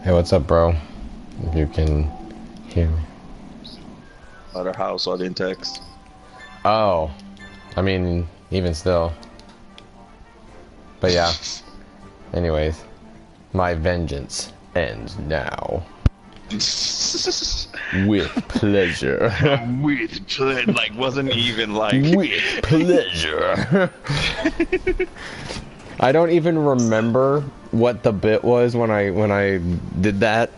Hey, what's up, bro? If you can hear me. At her house, so I didn't text. Oh, I mean, even still. But yeah. Anyways, my vengeance ends now. With pleasure. With pleasure. Like, wasn't even like. With pleasure. I don't even remember what the bit was when I did that.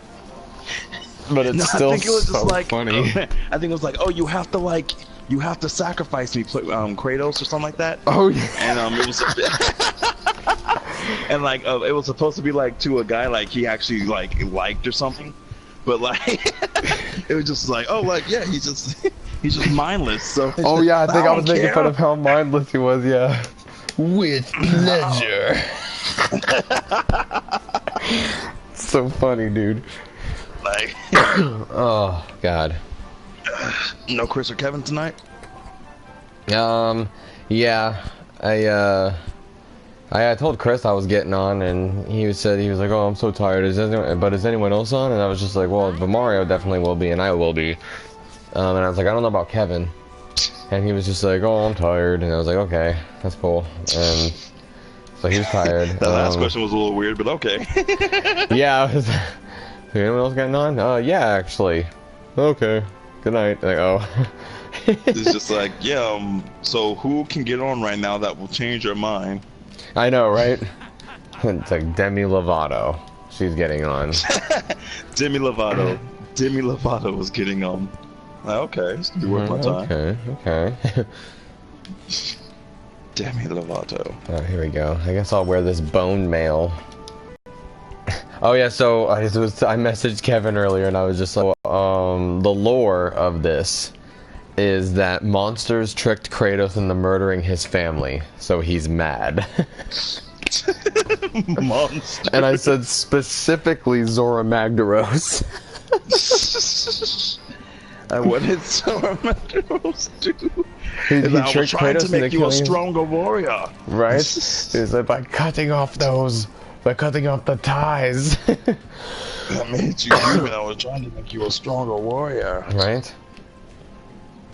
But it's still I think it was so just like, funny. I think it was like, oh, you have to sacrifice me, Kratos or something like that. Oh yeah. And it was, and like it was supposed to be like to a guy like he actually like liked or something, but like it was just like, oh, like yeah, he's just mindless. So oh yeah, I think I was making fun of how mindless he was. Yeah. With pleasure. So funny, dude. Like, oh god. No Chris or Kevin tonight? Yeah. I told Chris I was getting on, and he was like, "Oh, I'm so tired. Is anyone else on?" And I was just like, "Well, but Mario definitely will be, and I will be." And I was like, "I don't know about Kevin." And he was just like, "Oh, I'm tired," and I was like, "Okay, that's cool." And so he was tired. That last question was a little weird, but okay. Yeah. Anyone else getting on? Yeah, actually. Okay. Good night. Like, oh. It's just like, yeah. So who can get on right now that will change your mind? I know, right? It's like Demi Lovato. She's getting on. Demi Lovato was getting on. Okay, this could be worth my time. Okay. Demi Lovato. Oh, here we go. I guess I'll wear this bone mail. Oh yeah, so I messaged Kevin earlier, and I was just like, the lore of this is that monsters tricked Kratos into murdering his family, so he's mad. Monster. And I said specifically Zora Magdaros. What did Zora Magdaros do? He I was tricked trying Kratos to make you a killing... stronger warrior. Right? He said, by cutting off the ties. I made you human. I was trying to make you a stronger warrior. Right?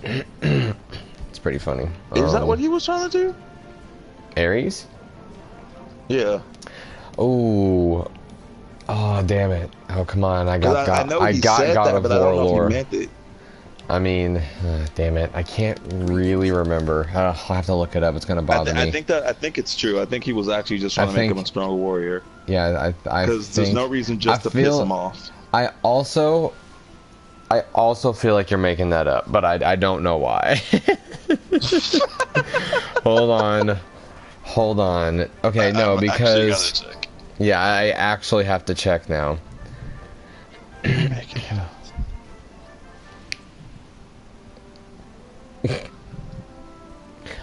It's pretty funny. Is that what he was trying to do? Ares? Yeah. Oh, damn it! Oh, come on! I got God of War lore. I mean, damn it! I can't really remember. I'll have to look it up. It's gonna bother me. I think it's true. I think he was actually just trying to make him a stronger warrior. Yeah, because there's no reason just to piss him off. I also feel like you're making that up, but I don't know why. Hold on. Okay, no, because yeah, I actually have to check now.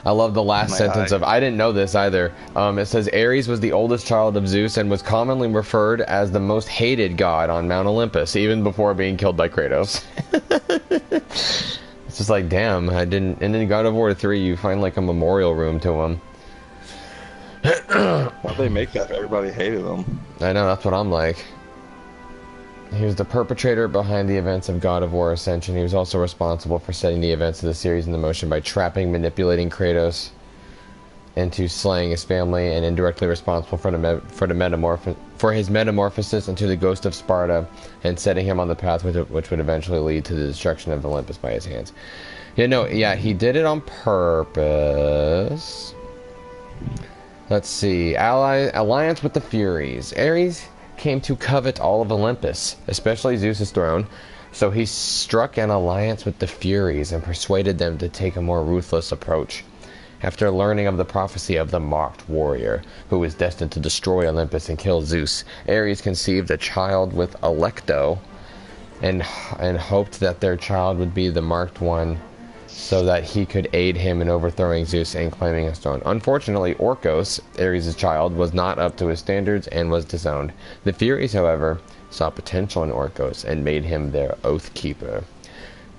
I love the last sentence of, I didn't know this either. It says Ares was the oldest child of Zeus and was commonly referred as the most hated god on Mount Olympus, even before being killed by Kratos. It's just like, damn, I didn't. And then God of War 3, you find like a memorial room to him. Why'd they make that? Everybody hated him. I know, that's what I'm like. He was the perpetrator behind the events of God of War Ascension. He was also responsible for setting the events of the series into motion by trapping, manipulating Kratos into slaying his family, and indirectly responsible for his metamorphosis into the Ghost of Sparta, and setting him on the path which would eventually lead to the destruction of Olympus by his hands. Yeah, he did it on purpose. Let's see. Alliance with the Furies. Ares came to covet all of Olympus, especially Zeus's throne, so he struck an alliance with the Furies and persuaded them to take a more ruthless approach. After learning of the prophecy of the mocked warrior, who was destined to destroy Olympus and kill Zeus, Ares conceived a child with Alecto, and hoped that their child would be the marked one, so that he could aid him in overthrowing Zeus and claiming his throne. Unfortunately, Orcos, Ares' child, was not up to his standards and was disowned. The Furies, however, saw potential in Orcos and made him their oath keeper.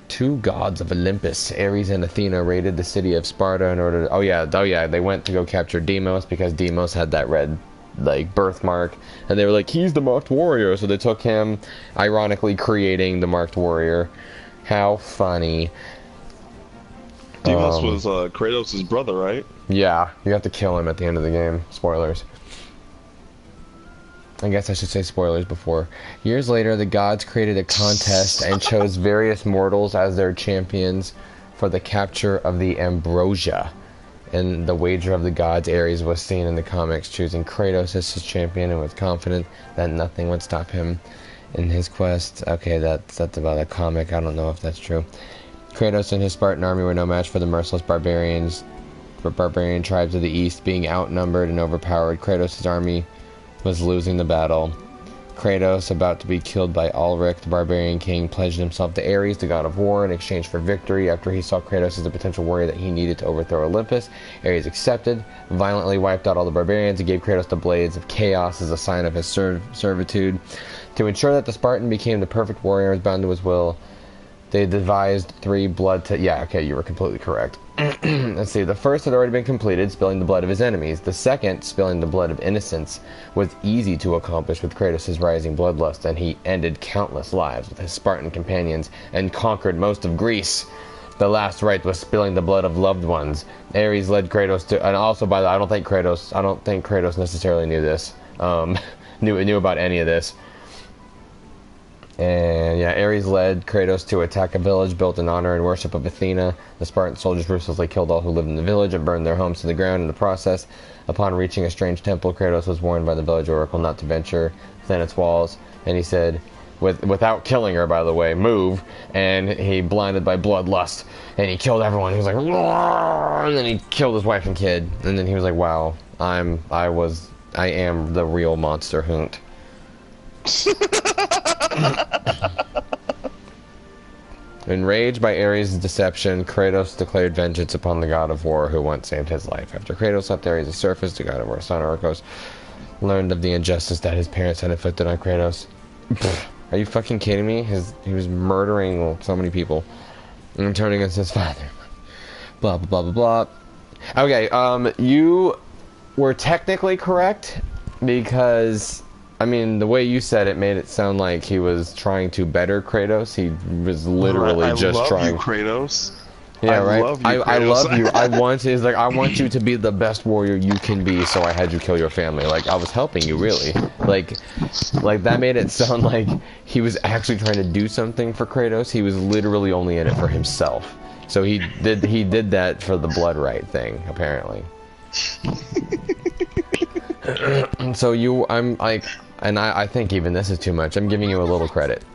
Two gods of Olympus, Ares and Athena, raided the city of Sparta in order to... Oh yeah, they went to go capture Deimos because Deimos had that red, like, birthmark, and they were like, he's the marked warrior, so they took him, ironically creating the marked warrior. How funny. Deimos was Kratos' brother, right? Yeah, you have to kill him at the end of the game. Spoilers. I guess I should say spoilers before. Years later, the gods created a contest and chose various mortals as their champions for the capture of the Ambrosia. In the wager of the gods, Ares was seen in the comics choosing Kratos as his champion and was confident that nothing would stop him in his quest. Okay, that's about a comic. I don't know if that's true. Kratos and his Spartan army were no match for the merciless barbarian tribes of the east. Being outnumbered and overpowered, Kratos' army was losing the battle. Kratos, about to be killed by Ulrich, the barbarian king, pledged himself to Ares, the god of war, in exchange for victory. After he saw Kratos as a potential warrior that he needed to overthrow Olympus, Ares accepted, violently wiped out all the barbarians, and gave Kratos the Blades of Chaos as a sign of his servitude. To ensure that the Spartan became the perfect warrior and was bound to his will, they devised 3 blood... Yeah, okay, you were completely correct. Let's see, the first had already been completed, spilling the blood of his enemies. The second, spilling the blood of innocents, was easy to accomplish with Kratos' rising bloodlust, and he ended countless lives with his Spartan companions and conquered most of Greece. The last rite was spilling the blood of loved ones. Ares led Kratos to... And also, by the way, I don't think Kratos necessarily knew this. Knew about any of this. And yeah, Ares led Kratos to attack a village built in honor and worship of Athena. The Spartan soldiers ruthlessly killed all who lived in the village and burned their homes to the ground in the process. Upon reaching a strange temple, Kratos was warned by the village oracle not to venture within its walls, and he said, without killing her, by the way, move. And he, blinded by bloodlust, and he killed everyone. He was like, "Roar!" And then he killed his wife and kid. And then he was like, wow, I am the real monster hunt. Enraged by Ares' deception, Kratos declared vengeance upon the god of war who once saved his life. After Kratos left Ares' surface, the god of war, son Orcos, learned of the injustice that his parents had inflicted on Kratos. Are you fucking kidding me? He was murdering so many people and turning against his father. Blah, blah, blah, blah, blah. Okay, you were technically correct because... I mean, the way you said it made it sound like he was trying to better Kratos. He was literally just trying. I love you, Kratos. Yeah, right. I love you. I want you to be the best warrior you can be. So I had you kill your family. Like I was helping you, really. Like that made it sound like he was actually trying to do something for Kratos. He was literally only in it for himself. So he did that for the blood right thing, apparently. So I'm like. And I think even this is too much. I'm giving you a little credit.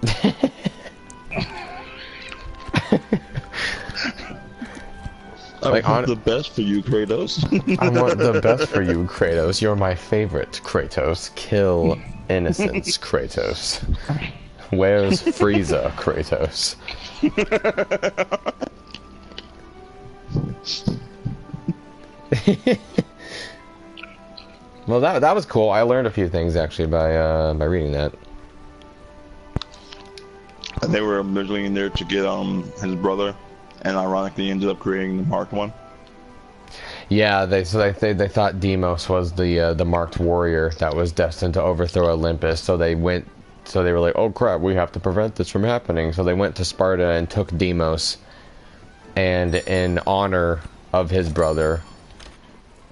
I want the best for you, Kratos. I want the best for you, Kratos. You're my favorite, Kratos. Kill innocents, Kratos. Where's Frieza, Kratos? Well, that was cool. I learned a few things actually by reading that. And they were originally in there to get his brother. and ironically ended up creating the marked one. Yeah, they thought Deimos was the marked warrior that was destined to overthrow Olympus. So they were like, oh crap, we have to prevent this from happening. So they went to Sparta and took Deimos, and in honor of his brother,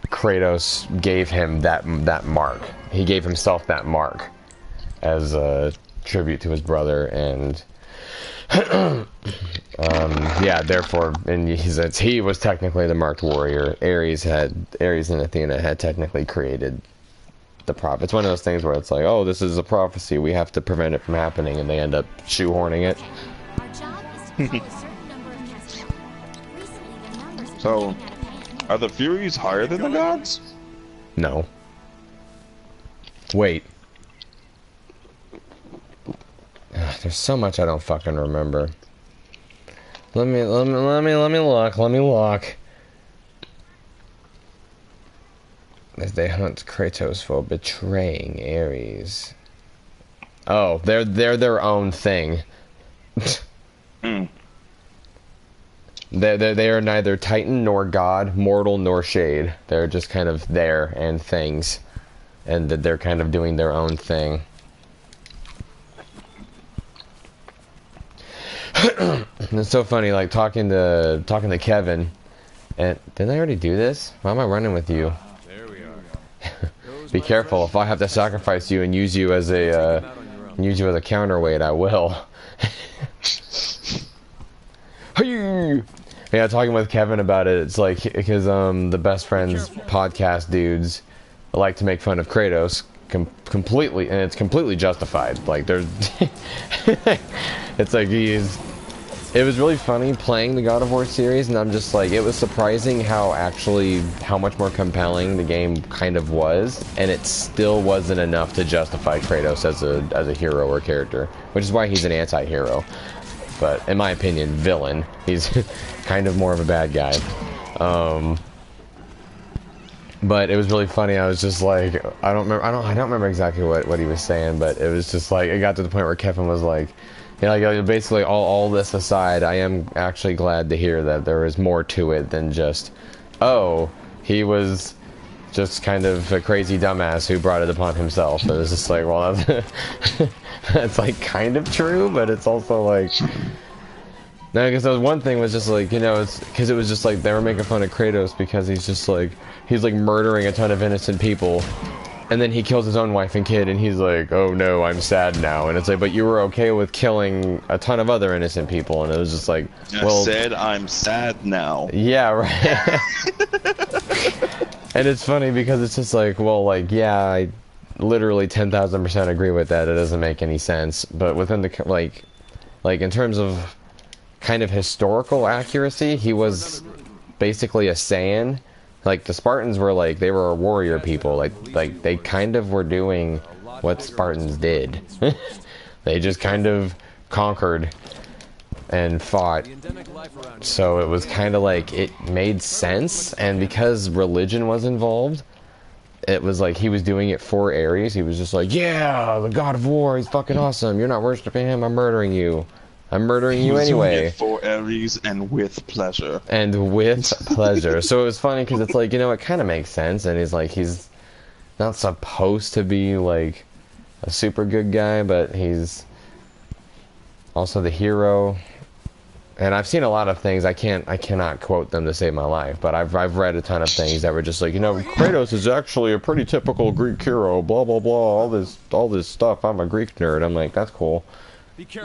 Kratos gave him that mark. He gave himself that mark as a tribute to his brother, and yeah, therefore, and he was technically the marked warrior. Ares and Athena had technically created the prophet. It's one of those things where it's like, oh, this is a prophecy, we have to prevent it from happening, and they end up shoehorning it. So, are the Furies higher than the gods? No. Wait. There's so much I don't fucking remember. Let me look. As they hunt Kratos for betraying Ares. Oh, they're their own thing. They are neither Titan nor God, mortal nor shade. They're just kind of there and things, and they're kind of doing their own thing. It's so funny, like talking to Kevin, and didn't I already do this? Why am I running with you? There we are. Be careful. If I have to sacrifice you and use you as a counterweight, I will. Yeah, talking with Kevin about it, it's like, because the Best Friends podcast dudes like to make fun of Kratos completely, and it's completely justified. Like, there's it's like it was really funny playing the God of War series, and I'm just like, it was surprising how much more compelling the game kind of was, and it still wasn't enough to justify Kratos as a hero or character, which is why he's an anti-hero. But in my opinion, villain. He's kind of more of a bad guy. But it was really funny. I was just like, I don't remember exactly what he was saying, but it was just like, it got to the point where Kevin was like, you know, like, basically all this aside, I am actually glad to hear that there is more to it than just, oh, he was just kind of a crazy dumbass who brought it upon himself. It was just like, well, that's like kind of true, but it's also like, no, because one thing was just like, you know, it's because it was just like they were making fun of Kratos because he's like murdering a ton of innocent people, and then he kills his own wife and kid, and he's like, oh no, I'm sad now. And it's like, but you were okay with killing a ton of other innocent people. And it was just like, well, I said I'm sad now. Yeah, right. And it's funny because it's just like, well, like, yeah, I literally 10,000% agree with that. It doesn't make any sense. But within the, like in terms of kind of historical accuracy, he was basically a Saiyan. Like, the Spartans were like, they were a warrior people. Like they kind of were doing what Spartans did. They just kind of conquered and fought. So it was kind of like, it made sense. And because religion was involved, it was like he was doing it for Ares. He was just like, yeah, the God of War, he's fucking awesome. You're not worshiping him, I'm murdering you. I'm murdering you anyway. For Ares and with pleasure. And with pleasure. So it was funny because it's like, you know, it kind of makes sense. And he's like, he's not supposed to be like a super good guy, but he's also the hero. And I've seen a lot of things. I cannot quote them to save my life, but I've read a ton of things that were just like, you know, Kratos is actually a pretty typical Greek hero. Blah blah blah. All this stuff. I'm a Greek nerd. I'm like, that's cool.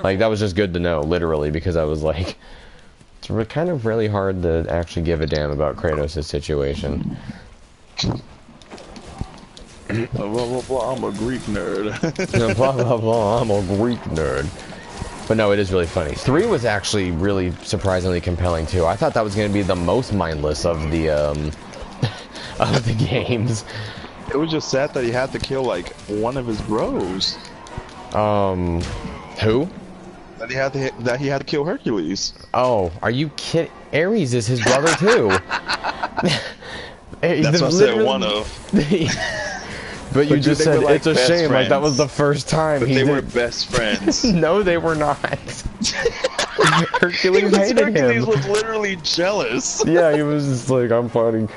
Like, that was just good to know, literally, because I was like, it's kind of really hard to actually give a damn about Kratos' situation. Blah blah blah. I'm a Greek nerd. Blah blah blah. I'm a Greek nerd. But no, it is really funny. 3 was actually really surprisingly compelling too. I thought that was going to be the most mindless of the of the games. It was just sad that he had to kill like one of his bros. Who? That he had to kill Hercules. Oh, are you kidding? Ares is his brother too. That's what I said, one of. But you just said, like, it's a shame, friends. like that was the first time but he they did. were best friends. No, they were not. Hercules hated Hercules him. was literally jealous. Yeah, he was just like, I'm fighting.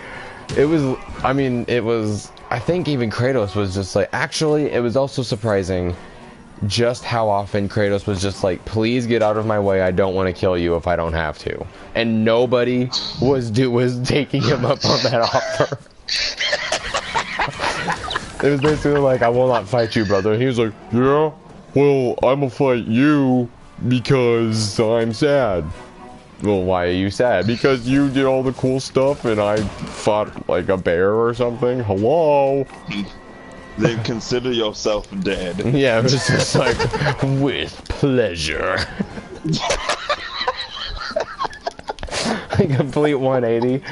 It was, I mean, it was, I think even Kratos was just like, actually, it was also surprising just how often Kratos was just like, please get out of my way, I don't want to kill you if I don't have to. And nobody was taking him up on that offer. It was basically like, I will not fight you, brother. And he was like, yeah, well, I'm gonna fight you because I'm sad. Well, why are you sad? Because you did all the cool stuff and I fought like a bear or something? Hello? Then consider yourself dead. Yeah, it was just like, with pleasure. A complete 180.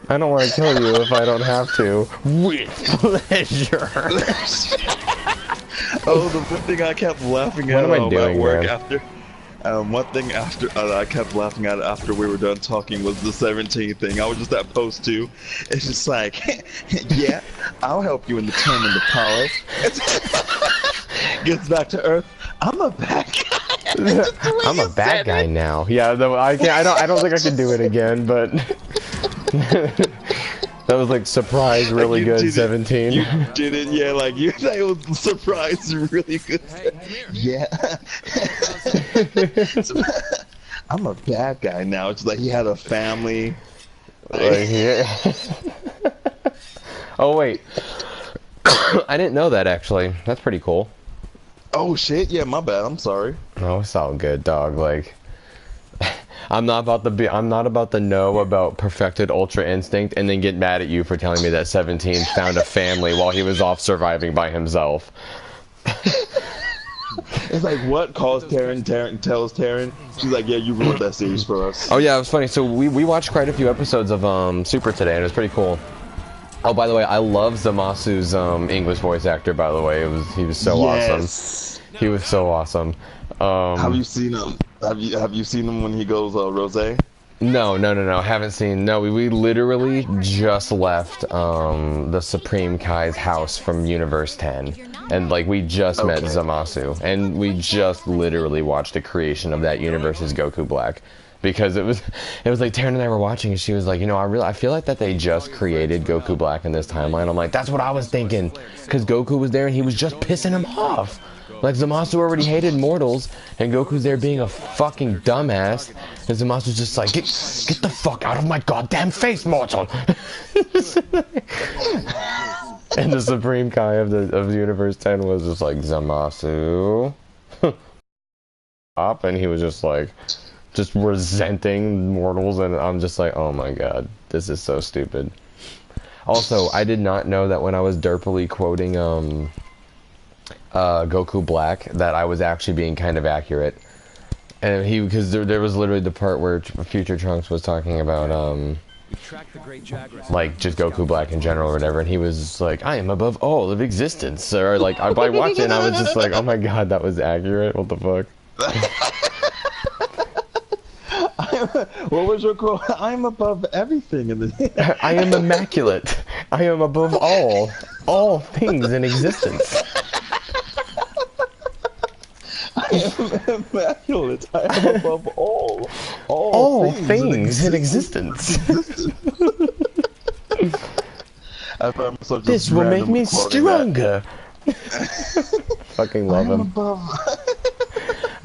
I don't want to kill you if I don't have to. With pleasure. Oh, the one thing I kept laughing What at am I doing, at work man? after. One thing after I kept laughing at after we were done talking was the 17 thing. I was just at post 2. It's just like, yeah, I'll help you in the turn in the power. Gets back to Earth. I'm a bad guy. I'm a bad guy now. Yeah, though I can't. I don't think I can do it again. But that was like surprise, really Like, good. 17. You did it, yeah. Like you, that was surprise, really good. Yeah. I'm a bad guy now. It's like he had a family. Like, yeah. Oh wait, I didn't know that actually. That's pretty cool. Oh shit! Yeah, my bad. I'm sorry. Oh, it's all good, dog. Like, I'm not about to know about perfected Ultra Instinct and then get mad at you for telling me that 17 found a family while he was off surviving by himself. It's like, what? Calls Taryn, tells Taryn. She's like, yeah, you ruined that series for us. Oh yeah, it was funny. So we watched quite a few episodes of Super today, and it was pretty cool. Oh, by the way, I love Zamasu's English voice actor. By the way, he was so awesome. He was so awesome. Have you seen him? Have you seen him when he goes Rosé? No, haven't seen. No, we literally just left the Supreme Kai's house from Universe 10, and like we just met Zamasu, and we just literally watched the creation of that universe's Goku Black, because it was like Taryn and I were watching, and she was like, you know, I feel like that they just created Goku Black in this timeline. I'm like, that's what I was thinking, because Goku was there and he was just pissing him off. Like, Zamasu already hated mortals, and Goku's there being a fucking dumbass, and Zamasu's just like, get the fuck out of my goddamn face, mortal! And the Supreme Kai of Universe 10 was just like, Zamasu, up, and he was just like, just resenting mortals, and I'm just like, oh my god, this is so stupid. Also, I did not know that when I was derpily quoting, Goku Black, that I was actually being kind of accurate, and because there was literally the part where Future Trunks was talking about like just Goku Black in general or whatever, and he was like, I am above all of existence, or like I watched it and I was just like, oh my god, that was accurate. What the fuck? What was your quote? I'm above everything in the. I am immaculate. I am above all things in existence. I am immaculate. I am above all things in existence. This will make me stronger. Fucking love him.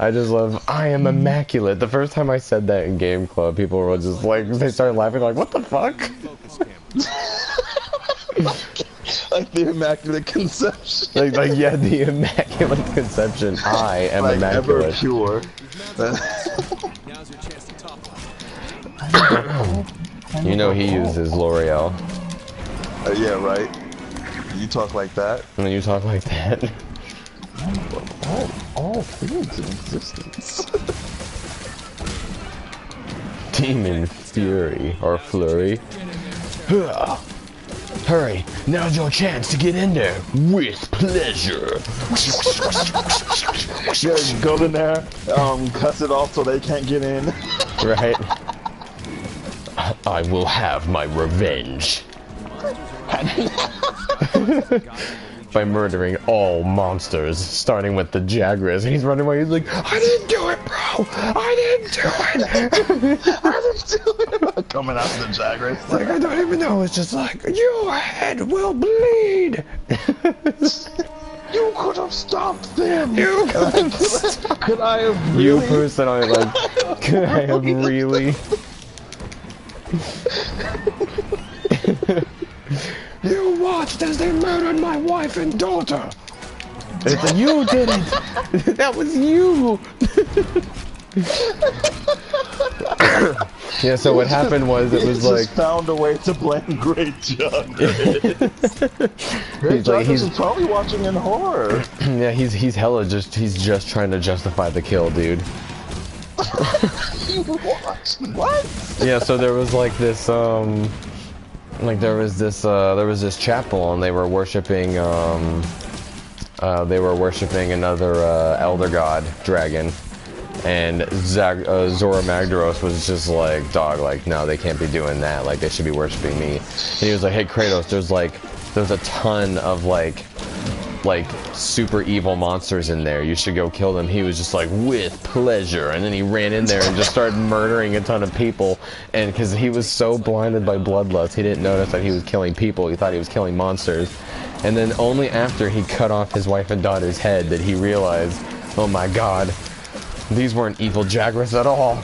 I just love, I am immaculate. The first time I said that in Game Club, people were just like, they started laughing like, what the fuck? Like the Immaculate Conception. Like yeah, the Immaculate Conception. I am like immaculate. Ever pure. You know he uses L'Oreal. Yeah, right. You talk like that. And then you talk like that. All things in existence. Demon Fury or Flurry. Hurry! Now's your chance to get in there with pleasure. Yeah, go in there, cuss it off so they can't get in. Right. I will have my revenge. by murdering all monsters, starting with the Jagras. And he's running away. He's like, I didn't do it, bro. I didn't do it. I didn't do it. Coming out of the Jagras. It's like, I don't even know. It's just like, your head will bleed. You could have stopped them. You could I have really? You personally, like, could I have really? You watched as they murdered my wife and daughter. It's like, you did it. That was you. Yeah, so what happened was it was like found a way to blame Great Juggernaut. Great Juggernaut is probably watching in horror. Yeah, he's hella he's just trying to justify the kill, dude. What? Yeah, so there was like this there was this chapel, and they were worshiping another elder god dragon. And Zora Magdaros was just like, dog, like, no, they can't be doing that. Like, they should be worshiping me. And he was like, hey, Kratos, there's a ton of, like, super evil monsters in there. You should go kill them. He was just like, with pleasure. And then he ran in there and just started murdering a ton of people. And because he was so blinded by bloodlust, he didn't notice that he was killing people. He thought he was killing monsters. And then only after he cut off his wife and daughter's head did he realize, oh my god, these weren't evil Jagras at all.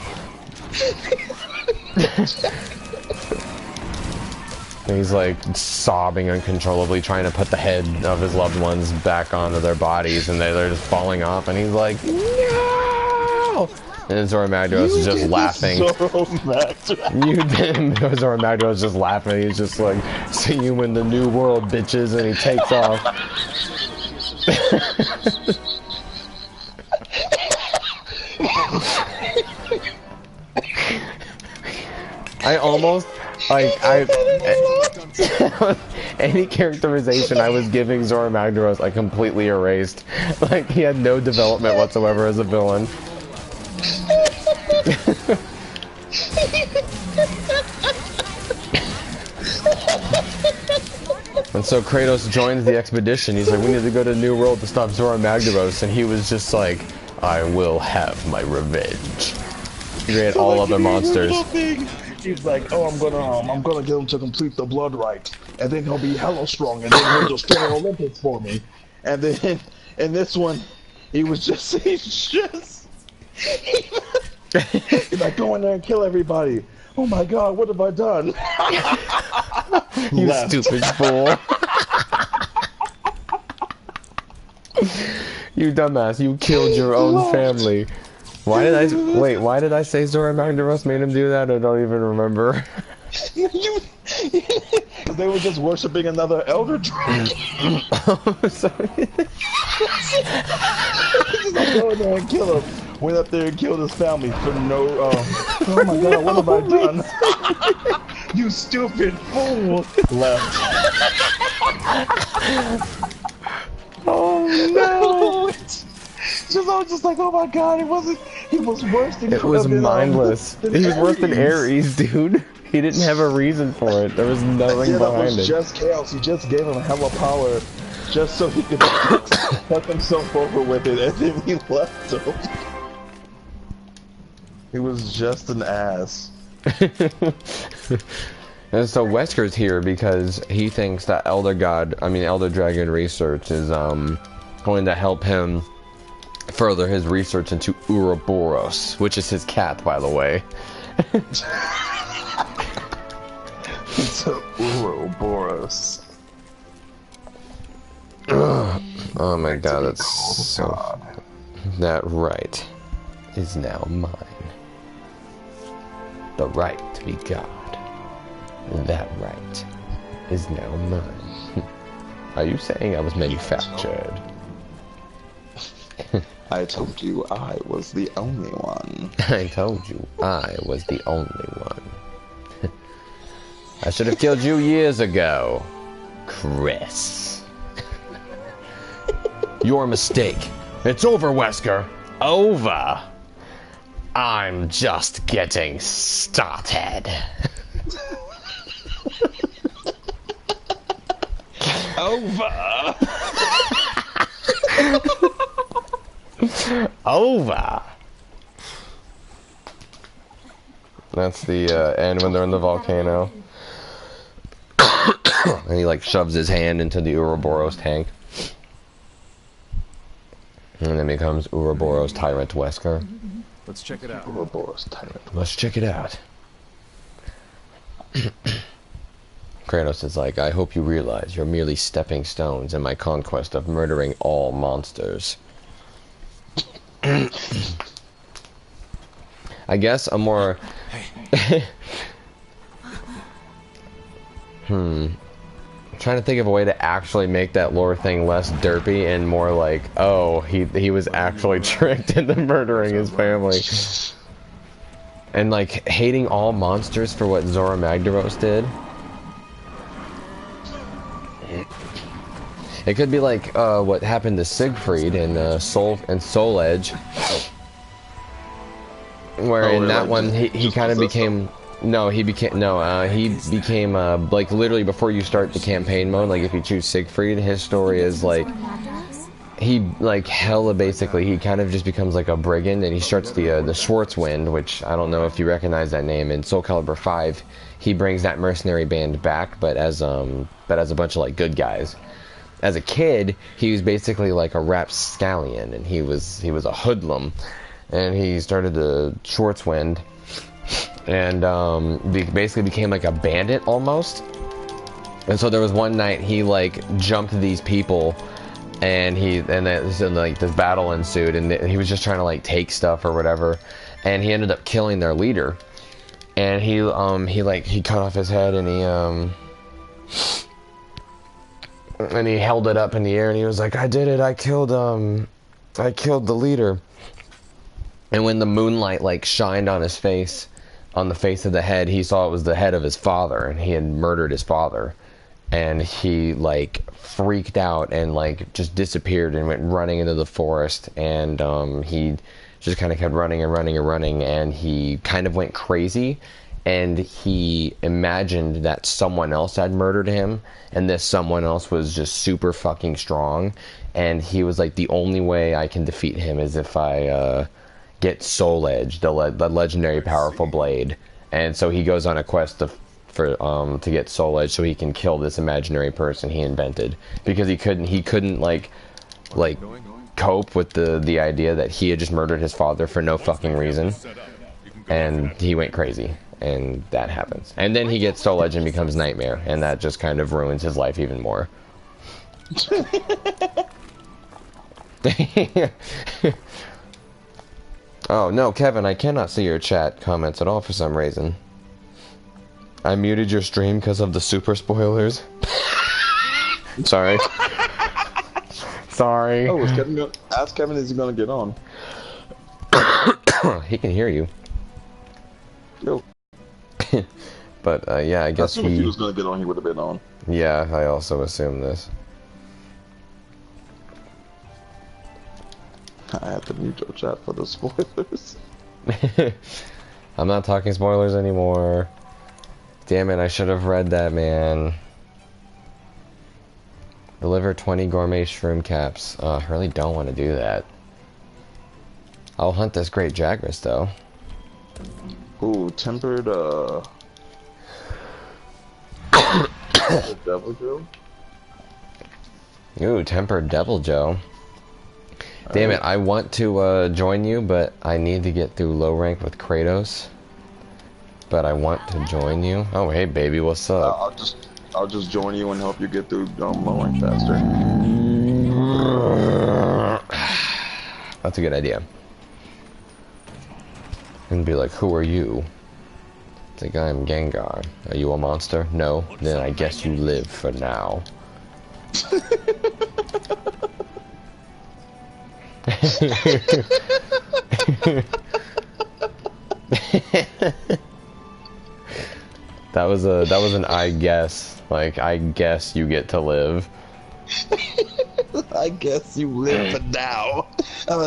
He's like sobbing uncontrollably, trying to put the head of his loved ones back onto their bodies, and they're just falling off, and he's like, no! And then Zora Magdaros is just laughing. You did. Zora Magdaros is just laughing. He's just like, see you in the new world, bitches, and he takes off. I almost, like, any characterization I was giving Zora Magdaros, I completely erased. Like, he had no development whatsoever as a villain. And so Kratos joins the expedition. He's like, we need to go to the New World to stop Zora Magdaros, and he was just like, I will have my revenge. He created all other monsters. He's like, oh, I'm gonna get him to complete the blood rite, and then he'll be hella strong, and then he'll destroy Olympus for me. And then in this one, he's like, go in there and kill everybody. Oh my god, what have I done? You stupid fool. You dumbass, you killed your own family. Why did I say Zora Magdaros made him do that? I don't even remember. They were just worshipping another elder dragon. Oh, sorry. Just go in there and kill him. Went up there and killed his family for no, oh my god, what have I done? You stupid fool! Left. Oh no! I was just like, oh my god, he was worse than it was mindless. He was worse than Ares, dude. He didn't have a reason for it. There was nothing behind it. It was just chaos. He just gave him hella power just so he could fuck himself over with it, and then he left him. He was just an ass. And so Wesker's here because he thinks that Elder Dragon research is going to help him further his research into Ouroboros, which is his cat, by the way. It's a Ouroboros. Oh my god, that's so... That right is now mine. The right to be God. That right is now mine. Are you saying I was manufactured? I told you I was the only one. I told you I was the only one. I should have killed you years ago, Chris. Your mistake. It's over, Wesker. Over. I'm just getting started. Over. Over. That's the end when they're in the volcano. And he like shoves his hand into the Ouroboros tank. And then becomes Ouroboros Tyrant Wesker. Let's check it out. Ouroboros Tyrant. Let's check it out. Kratos is like, I hope you realize you're merely stepping stones in my conquest of murdering all monsters. I guess a more... I'm trying to think of a way to actually make that lore thing less derpy and more like, oh, he was actually tricked into murdering his family. And like, hating all monsters for what Zora Magdaros did. It could be like what happened to Siegfried in Soul Edge, where in that one he kind of became he became like literally before you start the campaign mode, like if you choose Siegfried, his story is like he like hella basically he kind of just becomes like a brigand, and he starts the Schwarzwind, which I don't know if you recognize that name. In Soul Calibur 5 he brings that mercenary band back, but as a bunch of like good guys. As a kid, he was basically like a rapscallion, and he was a hoodlum, and he started the Schwarzwind, and basically became like a bandit almost. And so there was one night he like jumped these people, and like this battle ensued, and he was just trying to like take stuff or whatever, and he ended up killing their leader, and he cut off his head, and he held it up in the air, and he was like, I did it, I killed the leader. And when the moonlight like shined on his face, on the face of the head, he saw it was the head of his father, and he had murdered his father. And he like freaked out and like just disappeared and went running into the forest, and he just kind of kept running and running and running, and he kind of went crazy. And he imagined that someone else had murdered him, and this someone else was just super fucking strong. And he was like, the only way I can defeat him is if I get Soul Edge, the legendary powerful blade. And so he goes on a quest to get Soul Edge so he can kill this imaginary person he invented, because he couldn't like cope with the idea that he had just murdered his father for no fucking reason, and he went crazy. And that happens. And then he gets Soul Edge and becomes Nightmare, and that just kind of ruins his life even more. Oh, no, Kevin, I cannot see your chat comments at all for some reason. I muted your stream because of the super spoilers. Sorry. Sorry. Oh, ask Kevin, is he gonna get on? He can hear you. Yo. But yeah, I guess if he was gonna get on, he would have been on. Yeah, I also assume this. I have to mute your chat for the spoilers. I'm not talking spoilers anymore. Damn it, I should have read that, man. Deliver 20 gourmet shroom caps. I really don't want to do that. I'll hunt this great Jagras, though. Ooh, tempered, Devil Joe? Ooh, tempered Devil Joe. Damn it, I want to join you, but I need to get through low rank with Kratos. But I want to join you. Oh, hey baby, what's up? I'll just join you and help you get through low rank faster. That's a good idea. And be like, who are you? I think I'm Gengar. Are you a monster? No? Then I guess you live for now. That was an I guess. Like, I guess you get to live. I guess you live for now.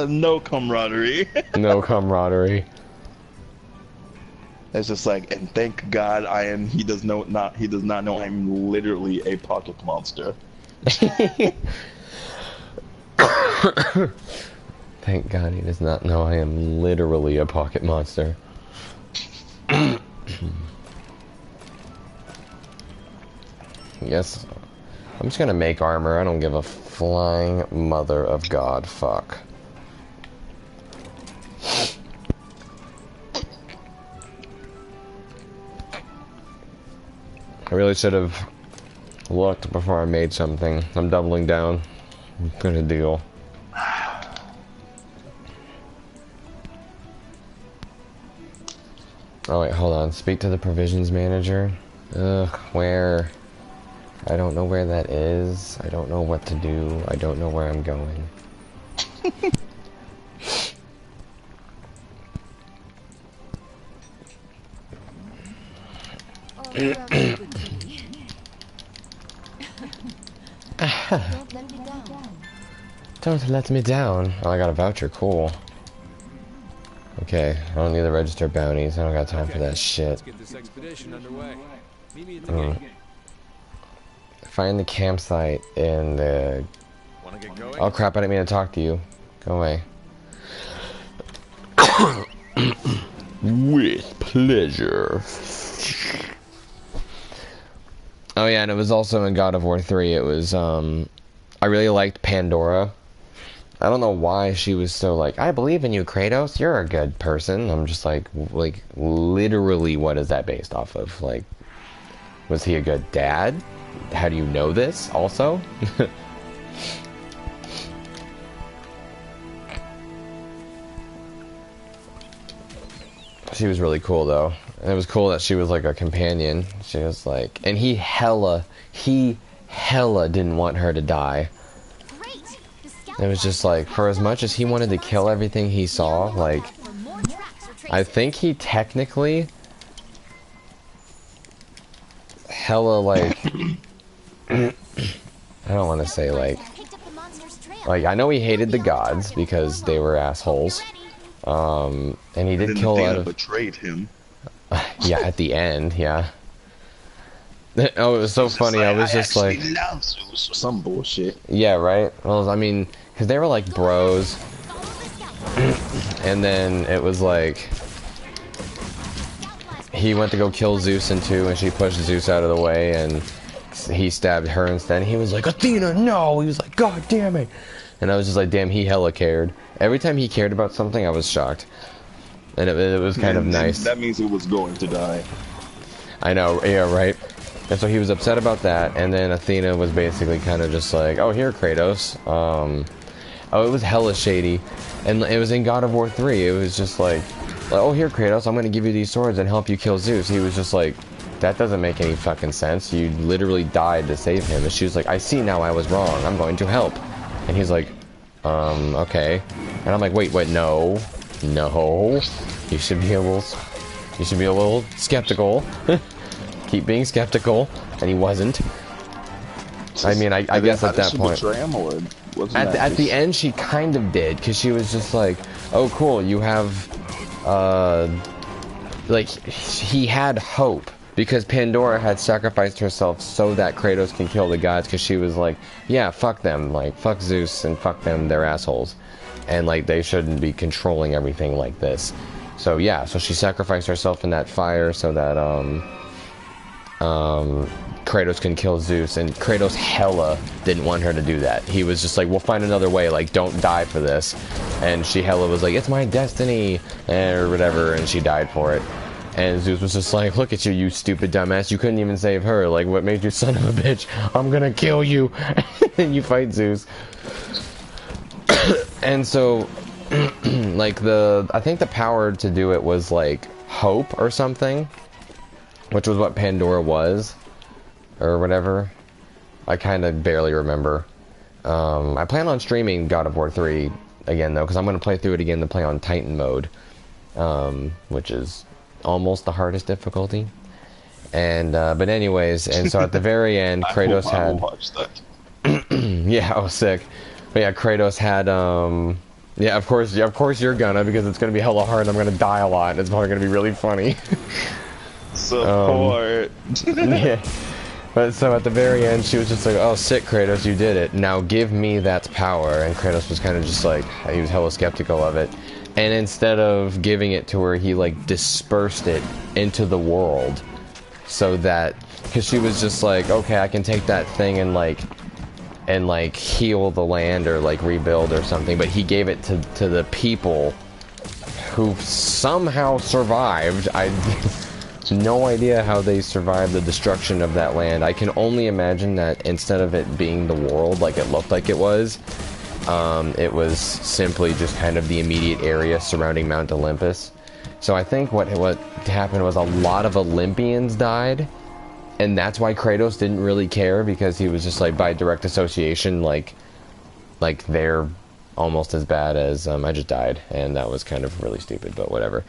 No camaraderie. No camaraderie. It's just like, and thank God he does not know I'm literally a pocket monster. Thank God he does not know I am literally a pocket monster. Yes, I'm just gonna make armor. I don't give a flying mother of God fuck. I really should have looked before I made something. I'm doubling down. Good deal. Oh wait, hold on. Speak to the provisions manager. Ugh, where? I don't know where that is. I don't know what to do. I don't know where I'm going. Don't let me down. Oh, I got a voucher. Cool. Okay, I don't need to register bounties. I don't got time for that shit. Let's get this expedition underway. Meet me at the gate. Find the campsite in the... Wanna get going? Oh crap, I didn't mean to talk to you. Go away. With pleasure. Oh yeah, and it was also in God of War 3. It was, I really liked Pandora. I don't know why she was so like, I believe in you, Kratos. You're a good person. I'm just like, literally, what is that based off of? Like, was he a good dad? How do you know this, also? She was really cool, though. And it was cool that she was, like, a companion. She was, like... And he hella didn't want her to die. It was just, like, for as much as he wanted to kill everything he saw, like... I think he technically... Hella, like... I don't want to say, like... Like, I know he hated the gods because they were assholes. And he did kill a lot of... betrayed him. Yeah, at the end, yeah. Oh, it was so funny. I was just like... Some bullshit. Yeah, right? Well, I mean, because they were like bros. And then it was like... He went to go kill Zeus in 2, and she pushed Zeus out of the way, and he stabbed her instead. And he was like, Athena, no! He was like, God damn it! And I was just like, damn, he hella cared. Every time he cared about something, I was shocked. And it was kind of nice. That means he was going to die. I know, yeah, right? And so he was upset about that, and then Athena was basically kind of just like, oh, here, Kratos. Oh, it was hella shady. And it was in God of War 3. It was just like, oh, here, Kratos, I'm going to give you these swords and help you kill Zeus. He was just like, that doesn't make any fucking sense. You literally died to save him. And she was like, I see now I was wrong. I'm going to help. And he's like, okay. And I'm like, wait, no. You should be a little skeptical. Keep being skeptical. And he wasn't. I mean, I guess at that point. At the end, she kind of did, because she was just like, oh, cool, you have, like, he had hope, because Pandora had sacrificed herself so that Kratos can kill the gods, because she was like, yeah, fuck them, like, fuck Zeus, and fuck them, they're assholes, and, like, they shouldn't be controlling everything like this. So, yeah, so she sacrificed herself in that fire so that, Kratos can kill Zeus, and Kratos hella didn't want her to do that. He was just like, we'll find another way, like, don't die for this. And she hella was like, it's my destiny, or whatever, and she died for it. And Zeus was just like, look at you, you stupid dumbass, you couldn't even save her, like, what made you son of a bitch? I'm gonna kill you. And you fight Zeus. And so, like, I think the power to do it was, like, hope or something, which was what Pandora was. Or whatever. I kind of barely remember. I plan on streaming God of War 3 again, though, because I'm going to play through it again to play on Titan mode, which is almost the hardest difficulty. And, but anyways, and so at the very end, Kratos had... I will watch that. Yeah, oh, sick. But yeah, Kratos had, yeah, of course you're gonna, because it's going to be hella hard and I'm going to die a lot, and it's probably going to be really funny. Support. Yeah. But so at the very end, she was just like, "Oh, sick, Kratos, you did it. Now give me that power." And Kratos was kind of just like, he was hella skeptical of it. And instead of giving it to her, he like dispersed it into the world, so that because she was just like, "Okay, I can take that thing and like heal the land or like rebuild or something." But he gave it to the people who somehow survived. I no idea how they survived the destruction of that land. I can only imagine that instead of it being the world like it looked like it was simply just kind of the immediate area surrounding Mount Olympus. So I think what happened was a lot of Olympians died, and that's why Kratos didn't really care, because he was just like, by direct association, like they're almost as bad as I just died, and that was kind of really stupid, but whatever.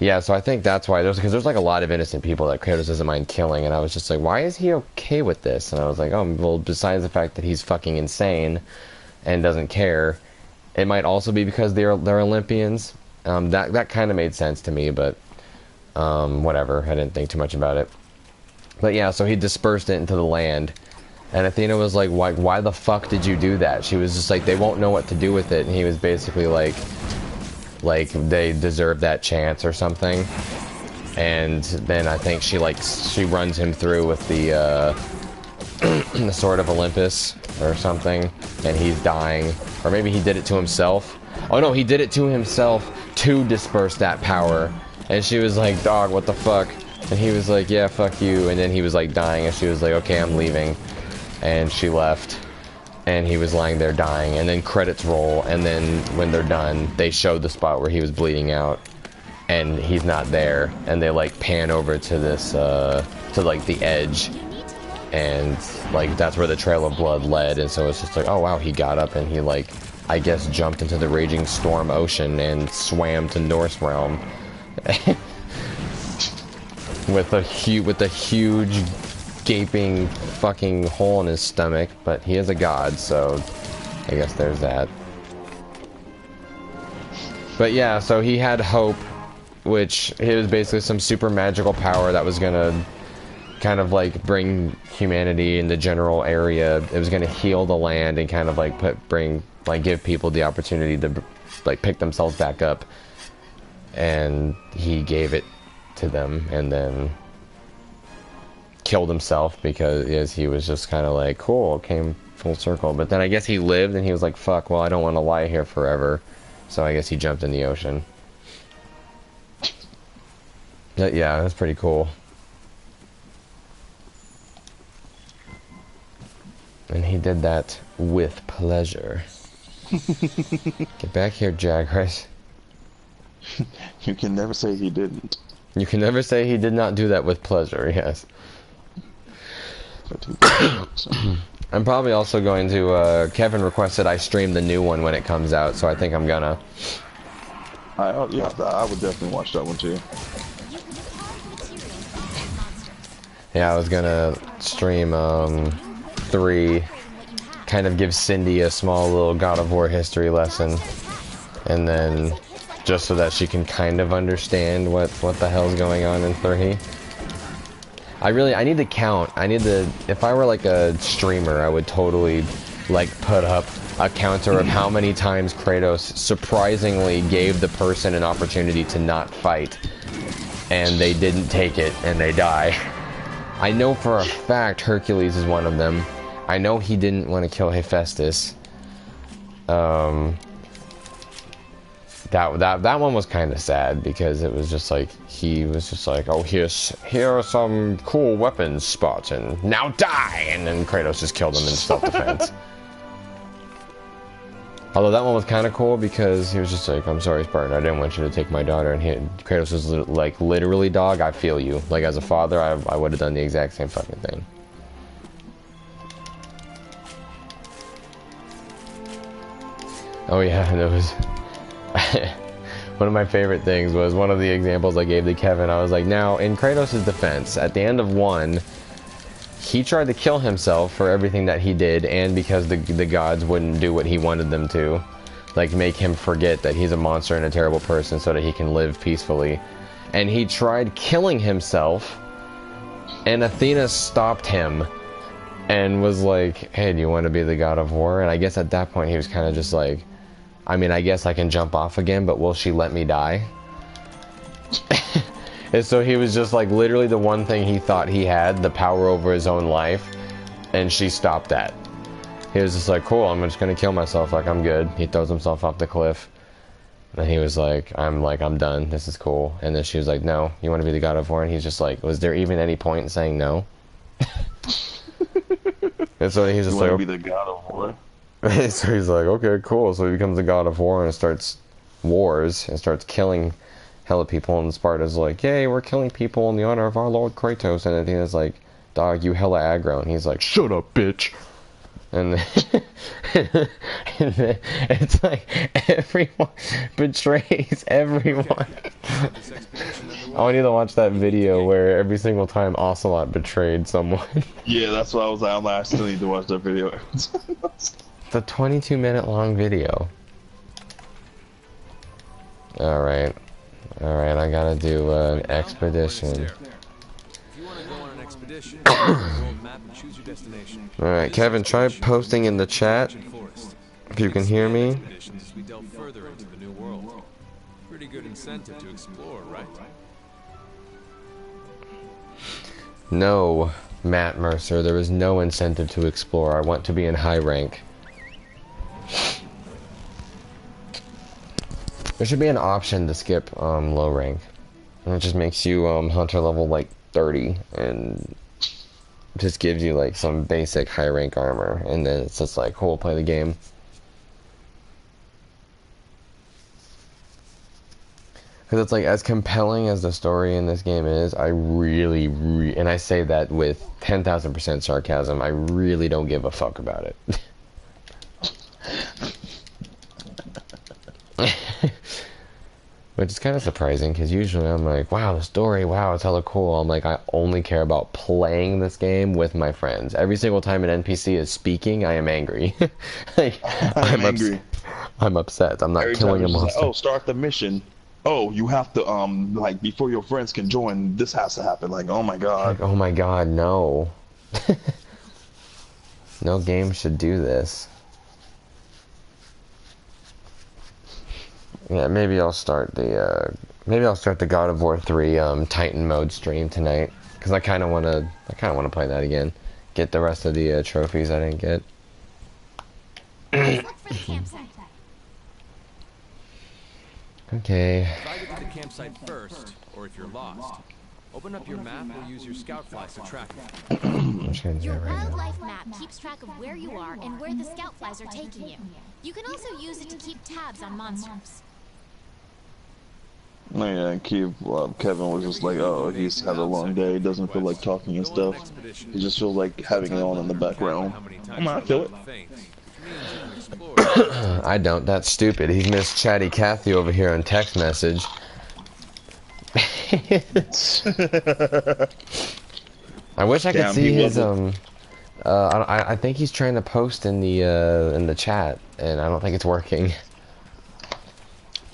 Yeah, so I think that's why because there's like a lot of innocent people that Kratos doesn't mind killing, and I was just like, why is he okay with this? And I was like, oh, well, besides the fact that he's fucking insane and doesn't care, it might also be because they're Olympians. That kind of made sense to me, but whatever. I didn't think too much about it. But yeah, so he dispersed it into the land, and Athena was like, why the fuck did you do that? She was just like, they won't know what to do with it, and he was basically like they deserve that chance or something. And then I think she runs him through with the the Sword of Olympus or something, and he's dying. Or maybe he did it to himself. Oh no, he did it to himself to disperse that power. And she was like, dog, what the fuck? And he was like, yeah, fuck you. And then he was like dying, and she was like, okay, I'm leaving. And she left. And he was lying there dying, and then credits roll, and then when they're done, they show the spot where he was bleeding out, and he's not there, and they like pan over to this, to like the edge, and like that's where the trail of blood led, and so it's just like, oh wow, he got up and he like, I guess, jumped into the raging storm ocean and swam to Norse realm with a huge gaping fucking hole in his stomach, but he is a god, so I guess there's that. But yeah, so he had hope, which it was basically some super magical power that was gonna kind of like bring humanity in the general area. It was gonna heal the land and kind of like give people the opportunity to like pick themselves back up, and he gave it to them, and then killed himself because he was just kind of like, cool, came full circle. But then I guess he lived, and he was like, fuck, well, I don't want to lie here forever, so I guess he jumped in the ocean. But yeah, that's pretty cool. And he did that with pleasure. Get back here, Jagras. You can never say he didn't. You can never say he did not do that with pleasure, yes. I'm probably also going to, Kevin requested I stream the new one when it comes out, so I think I'm gonna. Yeah, I would definitely watch that one too. Yeah, I was gonna stream, 3, kind of give Cindy a small little God of War history lesson, and then just so that she can kind of understand what the hell's going on in 3. I need to count. If I were like a streamer, I would totally like put up a counter of how many times Kratos surprisingly gave the person an opportunity to not fight, and they didn't take it and they die. I know for a fact Hercules is one of them. I know he didn't want to kill Hephaestus. That one was kind of sad, because it was just like, he was just like, oh, here are some cool weapons, Spartan, now die! And then Kratos just killed him in self-defense. Although that one was kind of cool, because he was just like, I'm sorry, Spartan, I didn't want you to take my daughter. And Kratos was like, literally, dog, I feel you. Like, as a father, I would have done the exact same fucking thing. Oh yeah, and it was... one of my favorite things was one of the examples I gave to Kevin. I was like, now, in Kratos' defense, at the end of 1, he tried to kill himself for everything that he did, and because the gods wouldn't do what he wanted them to. Like, make him forget that he's a monster and a terrible person so that he can live peacefully. And he tried killing himself And Athena stopped him and was like, hey, do you want to be the god of war? And I guess at that point he was kind of just like, I mean, I guess I can jump off again, but will she let me die? And so he was just like literally the one thing he thought he had, the power over his own life, and she stopped that. He was just like, cool, I'm just gonna kill myself, like I'm good. He throws himself off the cliff. And he was like, I'm done, this is cool. And then she was like, no, you want to be the god of war? And he's just like, was there even any point in saying no? And so he's just You like, want to be the god of war? so he's like, okay, cool. So he becomes the god of war and starts wars and starts killing hella people. And Sparta's like, yay, we're killing people in the honor of our Lord Kratos. And Athena's like, dog, you hella aggro. And he's like, shut up, bitch. And then, and then it's like everyone betrays everyone. I need to watch that video where every single time Ocelot betrayed someone. Yeah, that's what I was like. I still need to watch that video. It's a 22-minute long video. Alright, I gotta do an expedition. Alright, Kevin, try posting in the chat if you can hear me. Pretty good incentive to explore, right? No, Matt Mercer, there is no incentive to explore. I want to be in high rank. There should be an option to skip low rank. And it just makes you hunter level like 30 and just gives you like some basic high rank armor, and then it's just like, cool, play the game. Because it's like, as compelling as the story in this game is, I really, and I say that with 10,000% sarcasm, I really don't give a fuck about it. Which is kind of surprising, because usually I'm like, wow, the story, wow, it's hella cool. I'm like, I only care about playing this game with my friends. Every single time an NPC is speaking, I am angry. Like, I'm angry. I'm upset. I'm not Every killing a monster. like, oh, start the mission. Oh, you have to, like, before your friends can join, this has to happen. Like, oh my god. Like, oh my god, no. No game should do this. Yeah, maybe I'll start the God of War 3 Titan mode stream tonight, because I kind of want to play that again. Get the rest of the trophies I didn't get. Okay. Try to get to the campsite first, or if you're lost, open up your map or use your scout flies to track it. Your wildlife map keeps track of where you are and where the scout flies are taking you. You can also use it to keep tabs on monsters. Oh yeah, Kevin was just like, oh, he's had a long day, he doesn't feel like talking and stuff. He just feels like having it on in the background. I feel it. I don't, that's stupid. He's Miss Chatty Cathy over here on text message. I wish I could see his, I think he's trying to post in the chat, and I don't think it's working.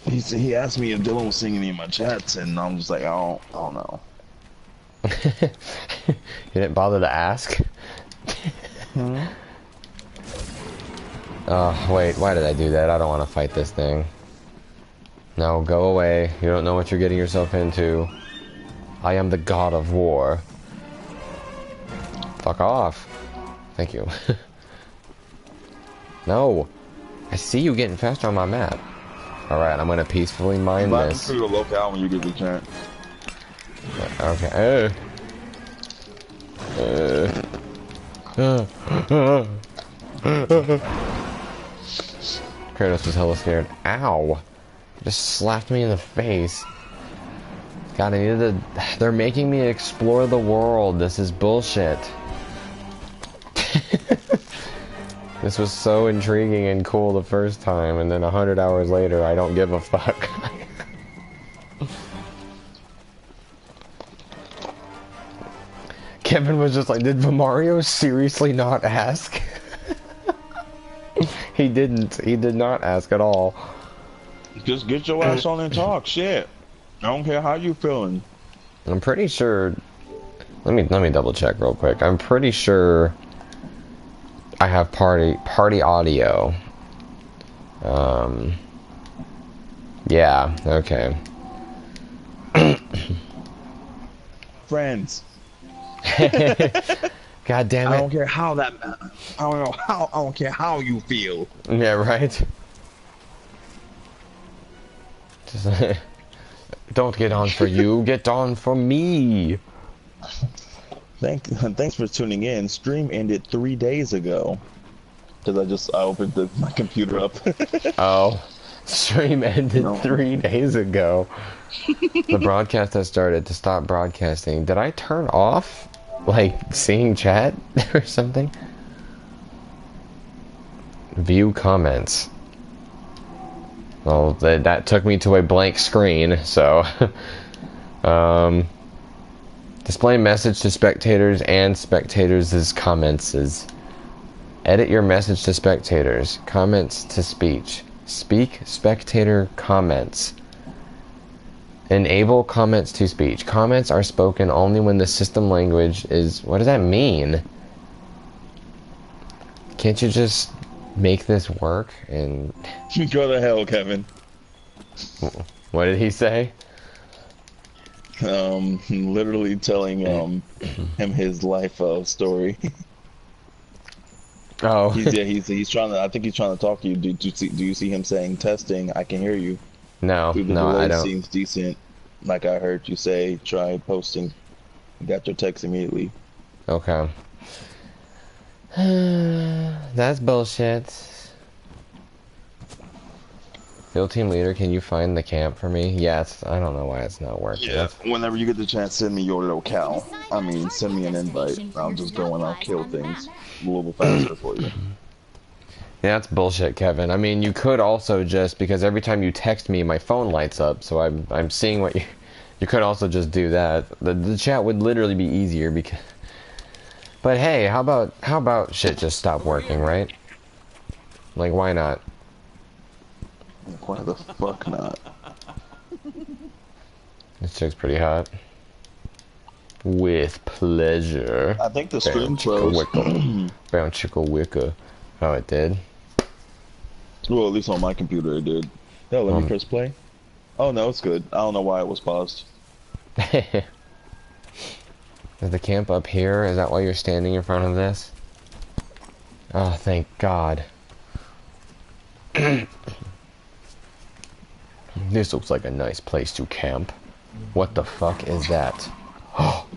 He asked me if Dylan was seeing any of my chats, and I'm just like, I don't know. You didn't bother to ask? Hmm? Oh, wait, why did I do that? I don't want to fight this thing. No, go away. You don't know what you're getting yourself into. I am the god of war. Fuck off. Thank you. No. I see you getting faster on my map. Alright, I'm gonna peacefully mine this. I'm gonna locale when you get the chance. Okay. Kratos was hella scared. Ow! Just slapped me in the face. God, I needed to... They're making me explore the world. This is bullshit. This was so intriguing and cool the first time, and then 100 hours later, I don't give a fuck. Kevin was just like, did Mario seriously not ask? He didn't. He did not ask at all. Just get your ass on and talk, shit. I don't care how you feeling. I'm pretty sure Let me double check real quick. I'm pretty sure I have party audio. Yeah, okay. Friends. God damn I it. don't care how that. I don't know how. I don't care how you feel. Yeah, right? Just, don't get on for you, get on for me. Thanks for tuning in. Stream ended 3 days ago. Because I opened my computer up. Oh, stream ended No. 3 days ago. The broadcast has started to stop broadcasting. Did I turn off, like, seeing chat or something? View comments. Well, that took me to a blank screen, so... display message to spectators and spectators' comments is... Edit your message to spectators. Comments to speech. Speak spectator comments. Enable comments to speech. Comments are spoken only when the system language is... What does that mean? Can't you just make this work and... Go to hell, Kevin. What did he say? Literally telling him his life story. Oh. He's trying to. I think he's trying to talk to you. Do you see him saying testing? I can hear you. No, The no, delay I don't. seems decent. Like I heard you say, try posting. Got your text immediately. Okay. That's bullshit. Field team leader, can you find the camp for me? Yes, I don't know why it's not working. Yeah. Whenever you get the chance, send me your locale. I mean, send me an invite. I'll just go and I'll kill things a little bit faster for you. Yeah, that's bullshit, Kevin. I mean, you could also just, because every time you text me, my phone lights up, so I'm seeing what you... You could also just do that. The chat would literally be easier because... But hey, how about shit just stop working, right? Like, why not? Why the fuck not? This chick's pretty hot. With pleasure. I think the stream Chicka closed. wicka. Bound chicka wicka. Oh, it did? Well, at least on my computer it did. No, let me press play. Oh no, it's good. I don't know why it was paused. Is the camp up here? Is that why you're standing in front of this? Oh, thank God. This looks like a nice place to camp. What the fuck is that?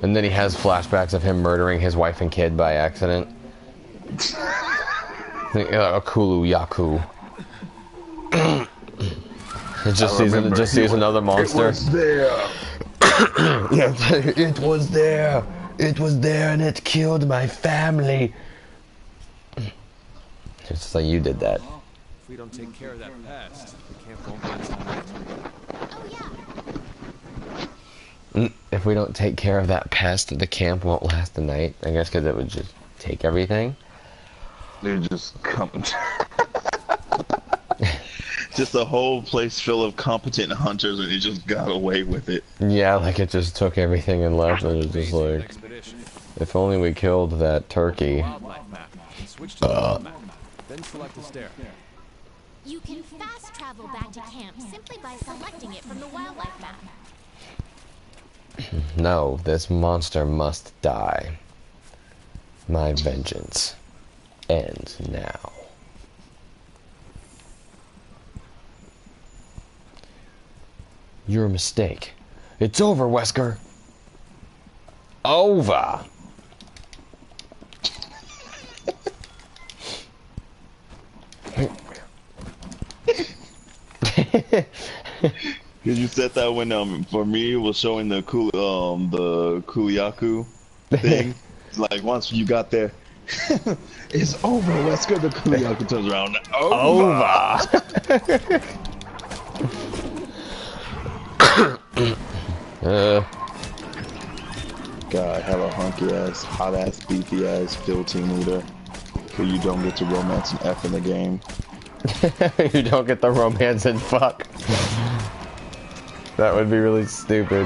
And then he has flashbacks of him murdering his wife and kid by accident. Akulu Yaku. It just sees another monster. It was there. Yeah, it was there. It was there and it killed my family. It's just like you did that. If we don't take care of that pest, the camp won't last the night. Oh yeah. If we don't take care of that pest, the camp won't last the night. I guess because it would just take everything. They're just coming. Just a whole place full of competent hunters, and he just got away with it. Yeah, like it just took everything and left. And it was just like, Expedition. if only we killed that turkey. Wildlife map. Switch to the world map. Then select a stair. You can fast travel back to camp simply by selecting it from the wildlife map. No, this monster must die. My vengeance ends now. Your mistake. It's over, Wesker. Over. Cause you said that when for me it was showing the Kuliaku thing. Like once you got there, it's over. Let's go. The Kuliaku turns around. Over. God, hella hunky ass, hot ass, beefy ass field team leader, who you don't get to romance and F in the game. You don't get the romance and fuck. That would be really stupid.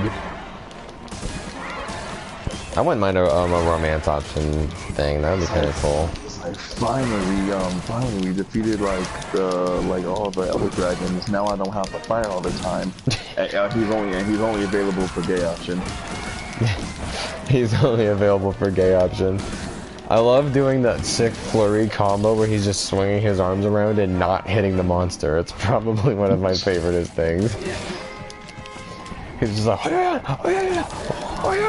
I wouldn't mind a romance option thing. That would be kind of cool. Like finally we defeated like all the other dragons. Now I don't have to fight all the time. He's only available for gay option. He's only available for gay option. I love doing that sick flurry combo where he's just swinging his arms around and not hitting the monster. It's probably one of my favorite things. He's just like, oh yeah, oh yeah, oh yeah,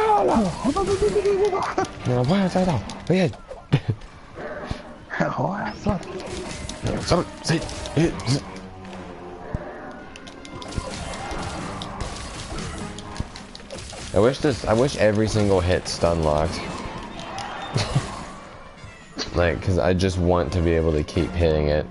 I wish every single hit stun locked. Like, cause I just want to be able to keep hitting it.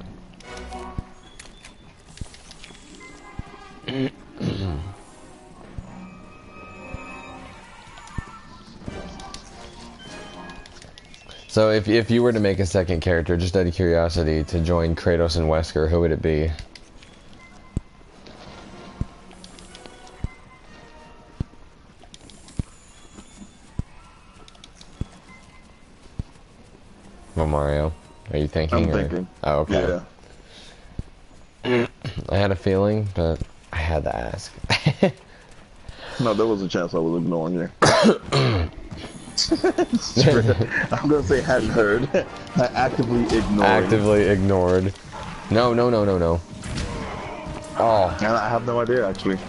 So if you were to make a second character, just out of curiosity, to join Kratos and Wesker, who would it be? Well, Mario, are you thinking? I'm thinking. Oh, okay. Yeah. I had a feeling, but I had to ask. No, there was a chance I was ignoring you. I'm gonna say hadn't heard. I actively ignored. Actively ignored. No. Oh. And I have no idea actually.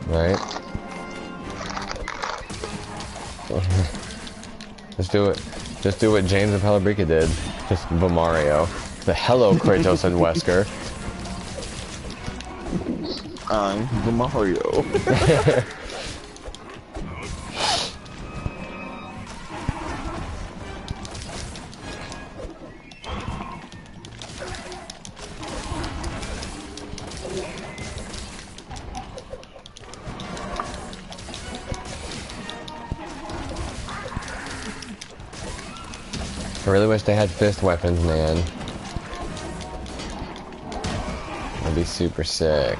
Right. Just do it. Just do what James and Palabrica did. Just the Mario. The hello Kratos and Wesker. I'm the Mario. I really wish they had fist weapons, man. That'd be super sick.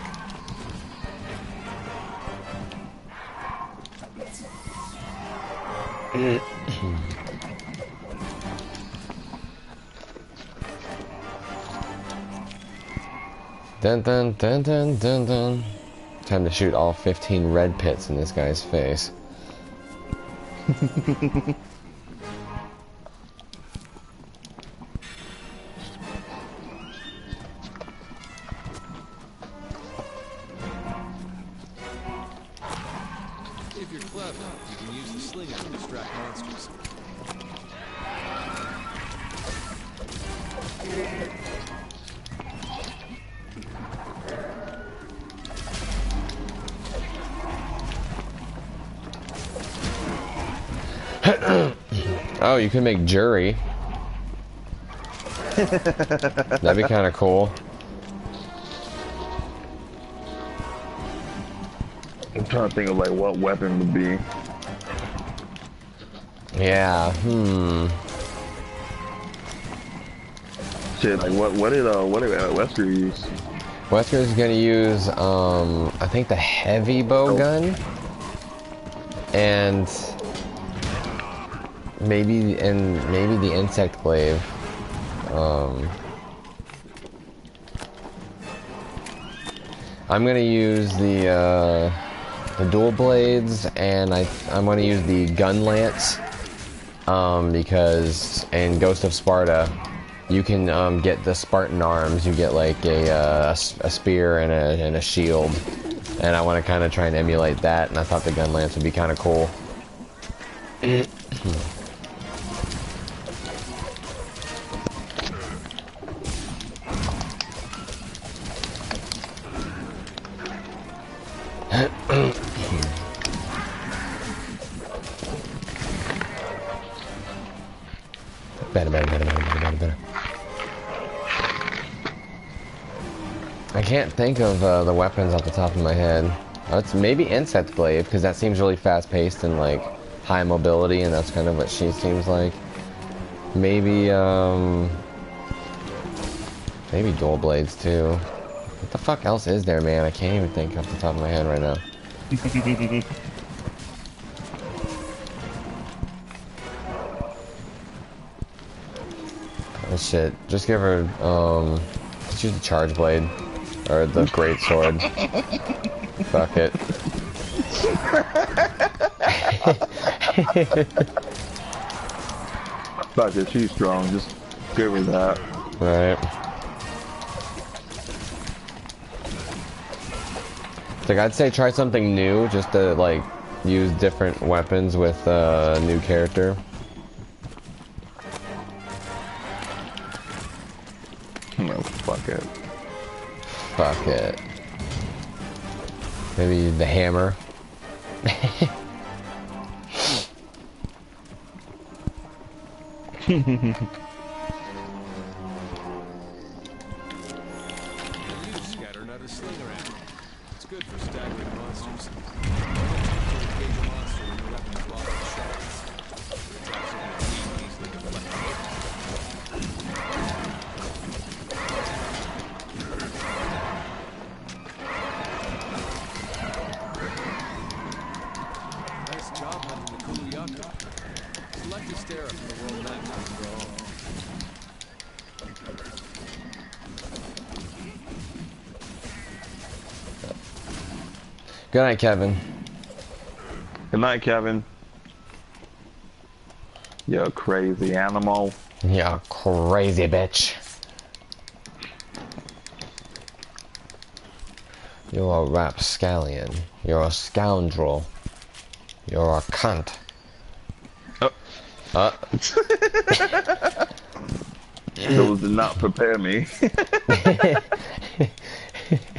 Dun dun dun dun dun dun. Time to shoot all 15 red pits in this guy's face. If you're clever, you can use the slinger to distract monsters. Oh, you could make jury. That'd be kind of cool. I'm trying to think of like what weapon would be. Yeah. Shit, like what did Wesker use? Wesker's gonna use I think the heavy bow gun and maybe the insect glaive. I'm gonna use the dual blades, and I'm gonna use the gun lance because in Ghost of Sparta you can get the Spartan arms. You get like a spear and a shield, and I want to kind of try and emulate that. And I thought the gun lance would be kind of cool. Better. I can't think of the weapons off the top of my head. It's maybe Insect Glaive, because that seems really fast-paced and like high mobility, and that's kind of what she seems like. Maybe maybe dual blades too. What the fuck else is there, man? I can't even think off the top of my head right now. shit. Just give her, just use the charge blade. Or the great sword. Fuck it. Fuck it, she's strong. Just give her that. Right. Like, I'd say try something new, just to, like, use different weapons with a new character. No, fuck it. Fuck it. Maybe the hammer. Scatter not a sling around. It's good for staggering monsters. Engage a monster when your weapon's lost its shards. It's also going to be easily deflected. Nice job hunting the Kuluyaku. Select a stare from the world map as you go home. Good night, Kevin. Good night, Kevin. You crazy animal. Yeah, crazy bitch. You're a rapscallion. You're a scoundrel. You're a cunt. Those did not prepare me.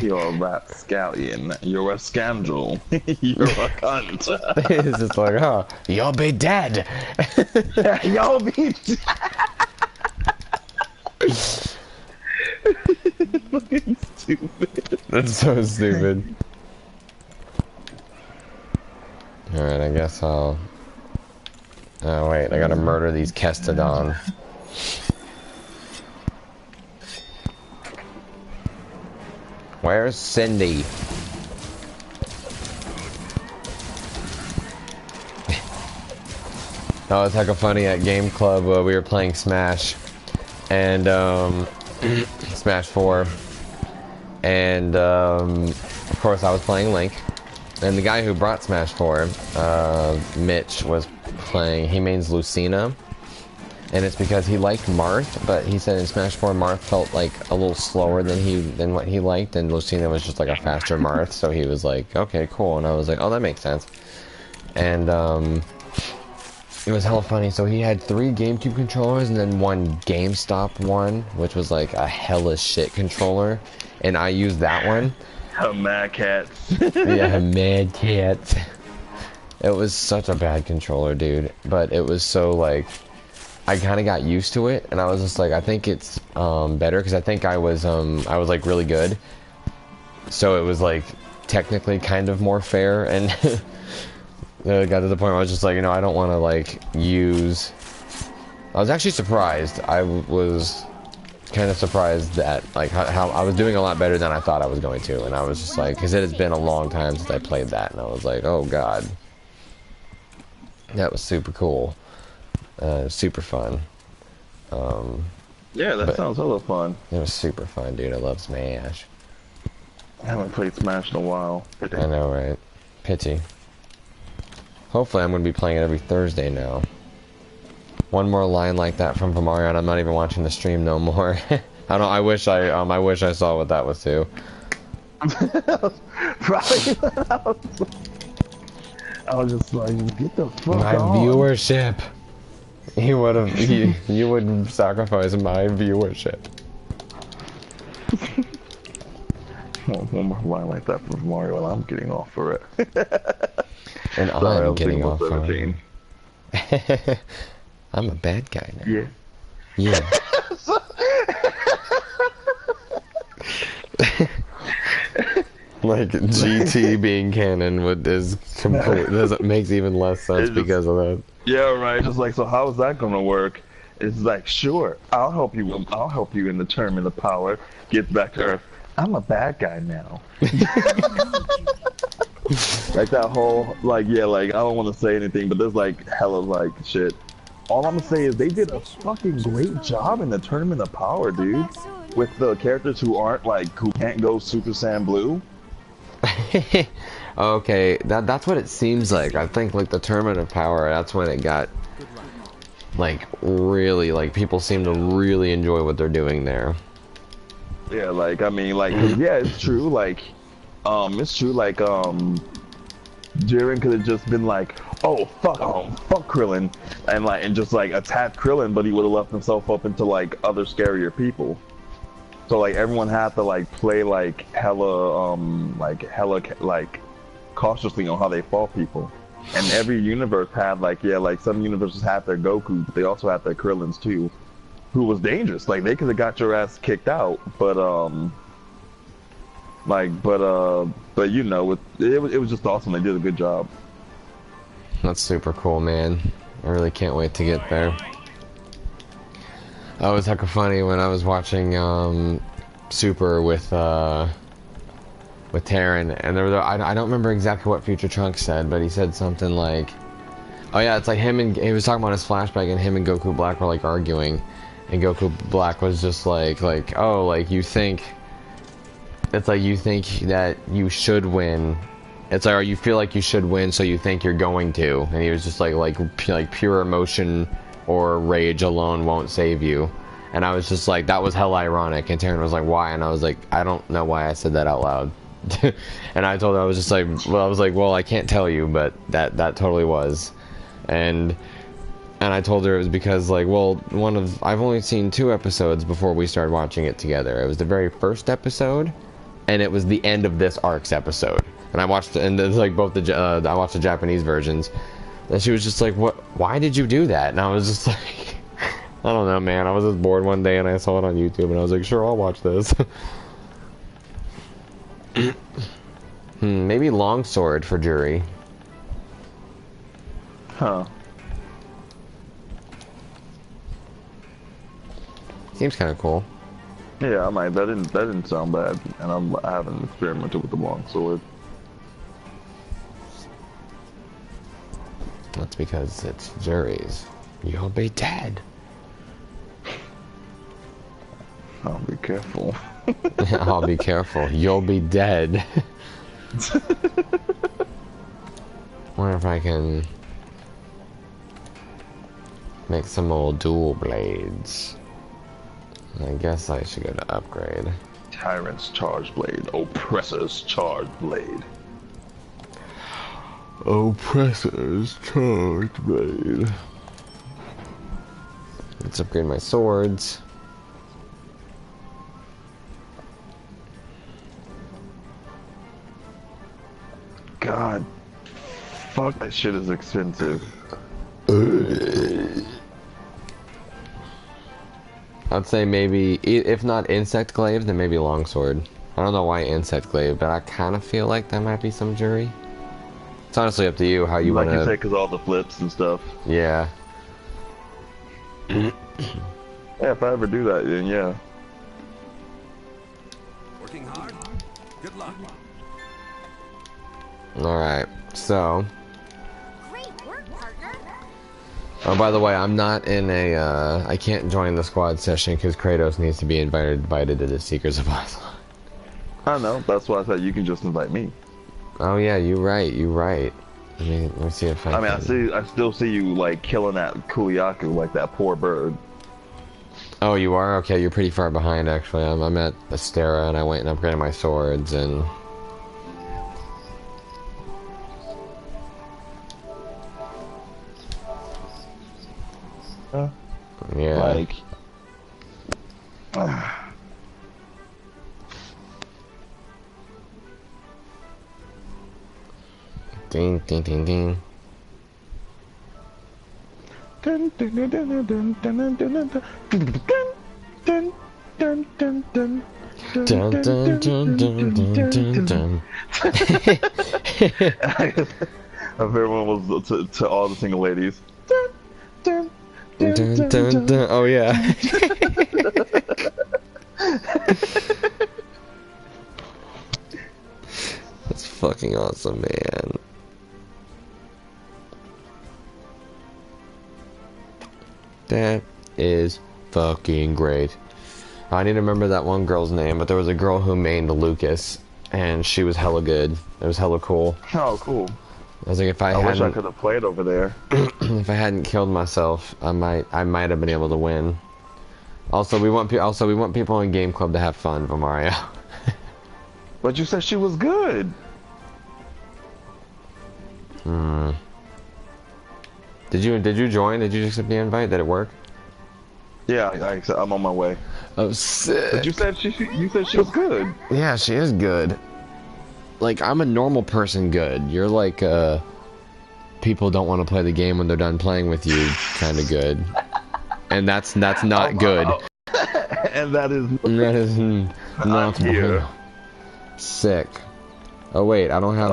You're a rapscallion. You're a scoundrel. You're a cunt. It's just like, oh, you'll be dead. Y'all be fucking stupid. That's so stupid. Alright, I guess I'll... Oh wait, I gotta murder these Kestodon. Where's Cindy? That was hecka funny at Game Club. We were playing Smash, and Smash 4, and of course I was playing Link, and the guy who brought Smash 4, Mitch, was playing. He mains Lucina, and it's because he liked Marth, but he said in Smash 4 Marth felt like a little slower than what he liked, and Lucina was just like a faster Marth, so he was like, okay, cool, and I was like, oh, that makes sense. And it was hella funny. So he had 3 GameCube controllers and then 1 GameStop one, which was like a hella shit controller, and I used that one. A Mad Cat. Yeah, Mad Cat. It was such a bad controller, dude, but it was so like, I kind of got used to it, and I was just like, I think it's better, because I think I was like really good, so it was like technically kind of more fair, and it got to the point where I was just like, you know, I don't want to like use. I was actually surprised. I was kind of surprised that like how I was doing a lot better than I thought I was going to, and I was just like, because it has been a long time since I played that, and I was like, oh god, that was super cool. Super fun. Yeah, that sounds hella fun. It was super fun, dude. I love Smash. I haven't played Smash in a while. I know, right? Pity. Hopefully I'm going to be playing it every Thursday now. One more line like that from Mario, and I'm not even watching the stream no more. I wish I saw what that was too. Probably. I was just like, get the fuck My on. viewership. You would sacrifice my viewership. One more line like that from Mario, and I'm getting off for it. And Sorry, I'm getting off for 17. it. I'm a bad guy now. Yeah. Yeah. Like GT being canon makes even less sense because of that. Yeah, right. Just like, so how is that gonna work? It's like, sure, I'll help you in the term and the power. Gets back to Earth. I'm a bad guy now. Like that whole, like, yeah, like, I don't want to say anything, but there's like hella like shit all I'm gonna say is they did a fucking great job in the Tournament of Power, dude. With the characters who aren't like who can't go Super Saiyan Blue. Okay, that's what it seems like. I think like the Tournament of Power, that's when it got like really like people seem to really enjoy what they're doing there. Yeah, like I mean, like 'cause, yeah, it's true. Like, it's true. Like, Jiren could have just been like, oh fuck Krillin, and just like attacked Krillin, but he would have left himself open to like other scarier people. So like everyone had to like play like hella like cautiously on how they fought people. And every universe had like like some universes had their Goku, but they also had their Krillins too, who was dangerous. Like they could have got your ass kicked out, but you know, it was just awesome. They did a good job. That's super cool, man. I really can't wait to get there. Oh, it was hecka funny when I was watching Super with Taryn, and I don't remember exactly what Future Trunks said, but he said something like, oh yeah, it's like him and he was talking about his flashback, and him and Goku Black were like arguing, and Goku Black was just like oh, like you think it's like you think that you should win. It's like, or you feel like you should win, so you think you're going to. And he was just like pure emotion or rage alone won't save you. And I was just like, that was hell ironic. And Taryn was like, why? And I was like, I don't know why I said that out loud. And I told her, I was just like, well, I can't tell you, but that totally was. And I told her it was because, like, well, I've only seen 2 episodes before we started watching it together. It was the very first episode, and it was the end of this arc's episode. And I watched, and it's like both I watched the Japanese versions. And she was just like, "What? Why did you do that?" And I was just like, "I don't know, man. I was just bored one day, and I saw it on YouTube, and I was like, sure, I'll watch this." Maybe Longsword for Jury. Huh. Seems kind of cool. Yeah, I might. That didn't sound bad, and I haven't experimented with the longsword. That's because it's Jury's. You'll be dead. I'll be careful. I'll be careful. You'll be dead. Wonder if I can make some old dual blades. I guess I should go to upgrade. Tyrant's charge blade. Oppressor's charge blade. Oppressor's charge blade. Let's upgrade my swords. God. Fuck, that shit is expensive. I'd say maybe, if not Insect Glaive, then maybe Longsword. I don't know why Insect Glaive, but I kind of feel like that might be some Jury. It's honestly up to you how you want to... Like you say, because all the flips and stuff. Yeah. Yeah, if I ever do that, then yeah. Working hard? Good luck. Alright, so... Great work, partner. Oh, by the way, I'm not in a, I can't join the squad session because Kratos needs to be invited to the Seekers of Aslan. I know, that's why I said you can just invite me. Oh yeah, you're right, let me see if I can... I still see you, like, killing that Kuliaku, like that poor bird. Oh, you are? Okay, you're pretty far behind, actually. I'm at Astera, and I went and upgraded my swords, and... Yeah. Like... Ding, ding, ding, ding. Dun, dun, dun, dun, dun, dun, dun, dun, dun, dun, dun, dun. Dun, dun, dun, dun, dun, dun, dun. If everyone was to all the single ladies. Dun, dun, Dun, dun, dun. Oh yeah. That's fucking awesome, man. fucking great. I need to remember that one girl's name, but there was a girl who mained Lucas, and she was hella good. It was hella cool. Oh, cool. I was like, if I wish I hadn't, could have played over there. if I hadn't killed myself, I might have been able to win. Also, we want people in Game Club to have fun for Mario. But you said she was good. Did you join? Did you accept the invite? Did it work? Yeah, I'm on my way. Oh, sick. But you said she was good. Yeah, she is good. Like, I'm a normal person good. You're like, people don't want to play the game when they're done playing with you kind of good. And that's not good. And that is not here. Sick. Oh wait, I don't have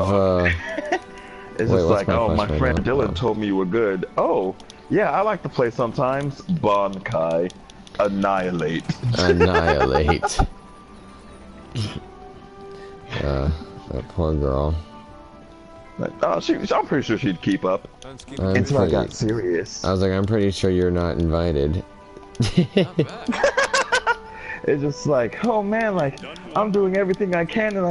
It's wait, just what's like, my oh, my flashlight friend on? Dylan Oh. told me you were good. Oh, yeah, I like to play sometimes. Bonkai. Annihilate. Annihilate. That poor girl. Like, oh, I'm pretty sure she'd keep up. I'm Until I got pretty- serious. I was like, I'm pretty sure you're not invited. Not bad. It's just like, oh man, like I'm doing everything I can, and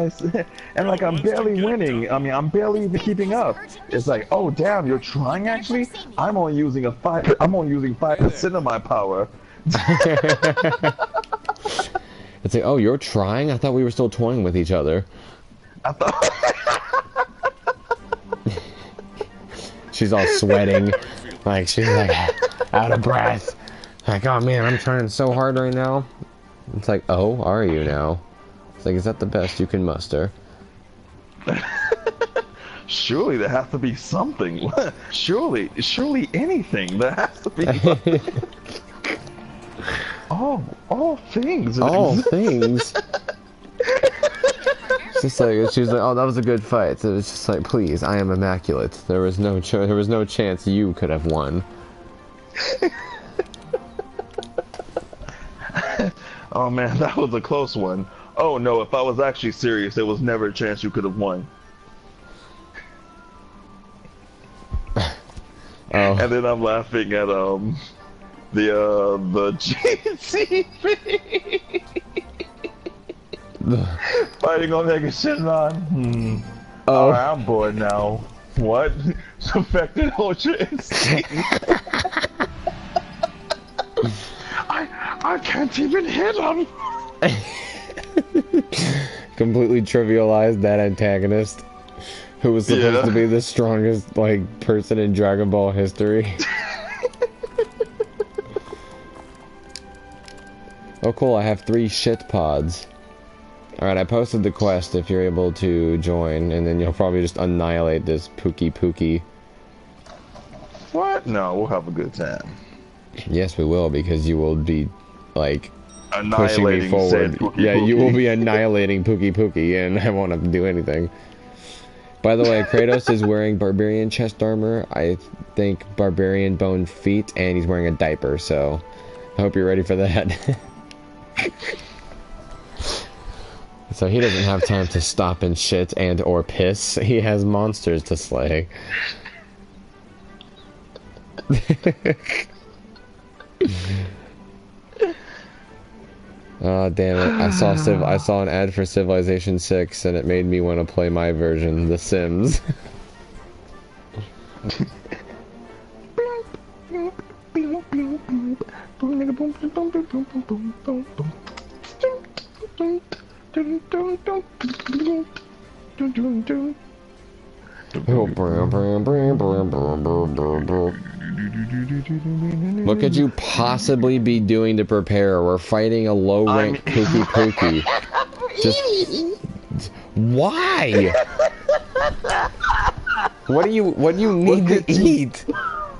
like I'm barely winning. I mean, I'm barely even keeping up. It's like, oh damn, you're trying actually. I'm only using 5% of my power. It's like, oh, you're trying? I thought we were still toying with each other. I thought. She's all sweating. Like, she's like, out of breath. Like, oh man, I'm trying so hard right now. It's like, oh, are you now? It's like, is that the best you can muster? Surely there has to be something. surely anything. There has to be. all things. All things. It's just like, she's like, oh, that was a good fight. So it's just like, please, I am immaculate. There was no chance you could have won. Oh man, that was a close one. Oh no, if I was actually serious, there was never a chance you could have won. Oh. And then I'm laughing at the GCP fighting Omega Shenron. Oh. Alright, I'm bored now. What? Affected Ultra Instinct. I can't even hit him. Completely trivialized that antagonist, who was supposed to be the strongest person in Dragon Ball history. Oh cool, I have 3 shit pods. Alright, I posted the quest if you're able to join, and then you'll probably just annihilate this Pookie. What? No, we'll have a good time. Yes, we will, because you will be, pushing me Annihilating forward. said Pookie Yeah, you Pookie. will be annihilating Pookie, and I won't have to do anything. By the way, Kratos is wearing barbarian chest armor, I think barbarian bone feet, and he's wearing a diaper, so I hope you're ready for that. So he doesn't have time to stop and shit and or piss. He has monsters to slay. Oh damn it! I saw an ad for Civilization 6, and it made me want to play my version, The Sims. What could you possibly be doing to prepare? We're fighting a low-rank Pookie. Just why? What do you need to eat?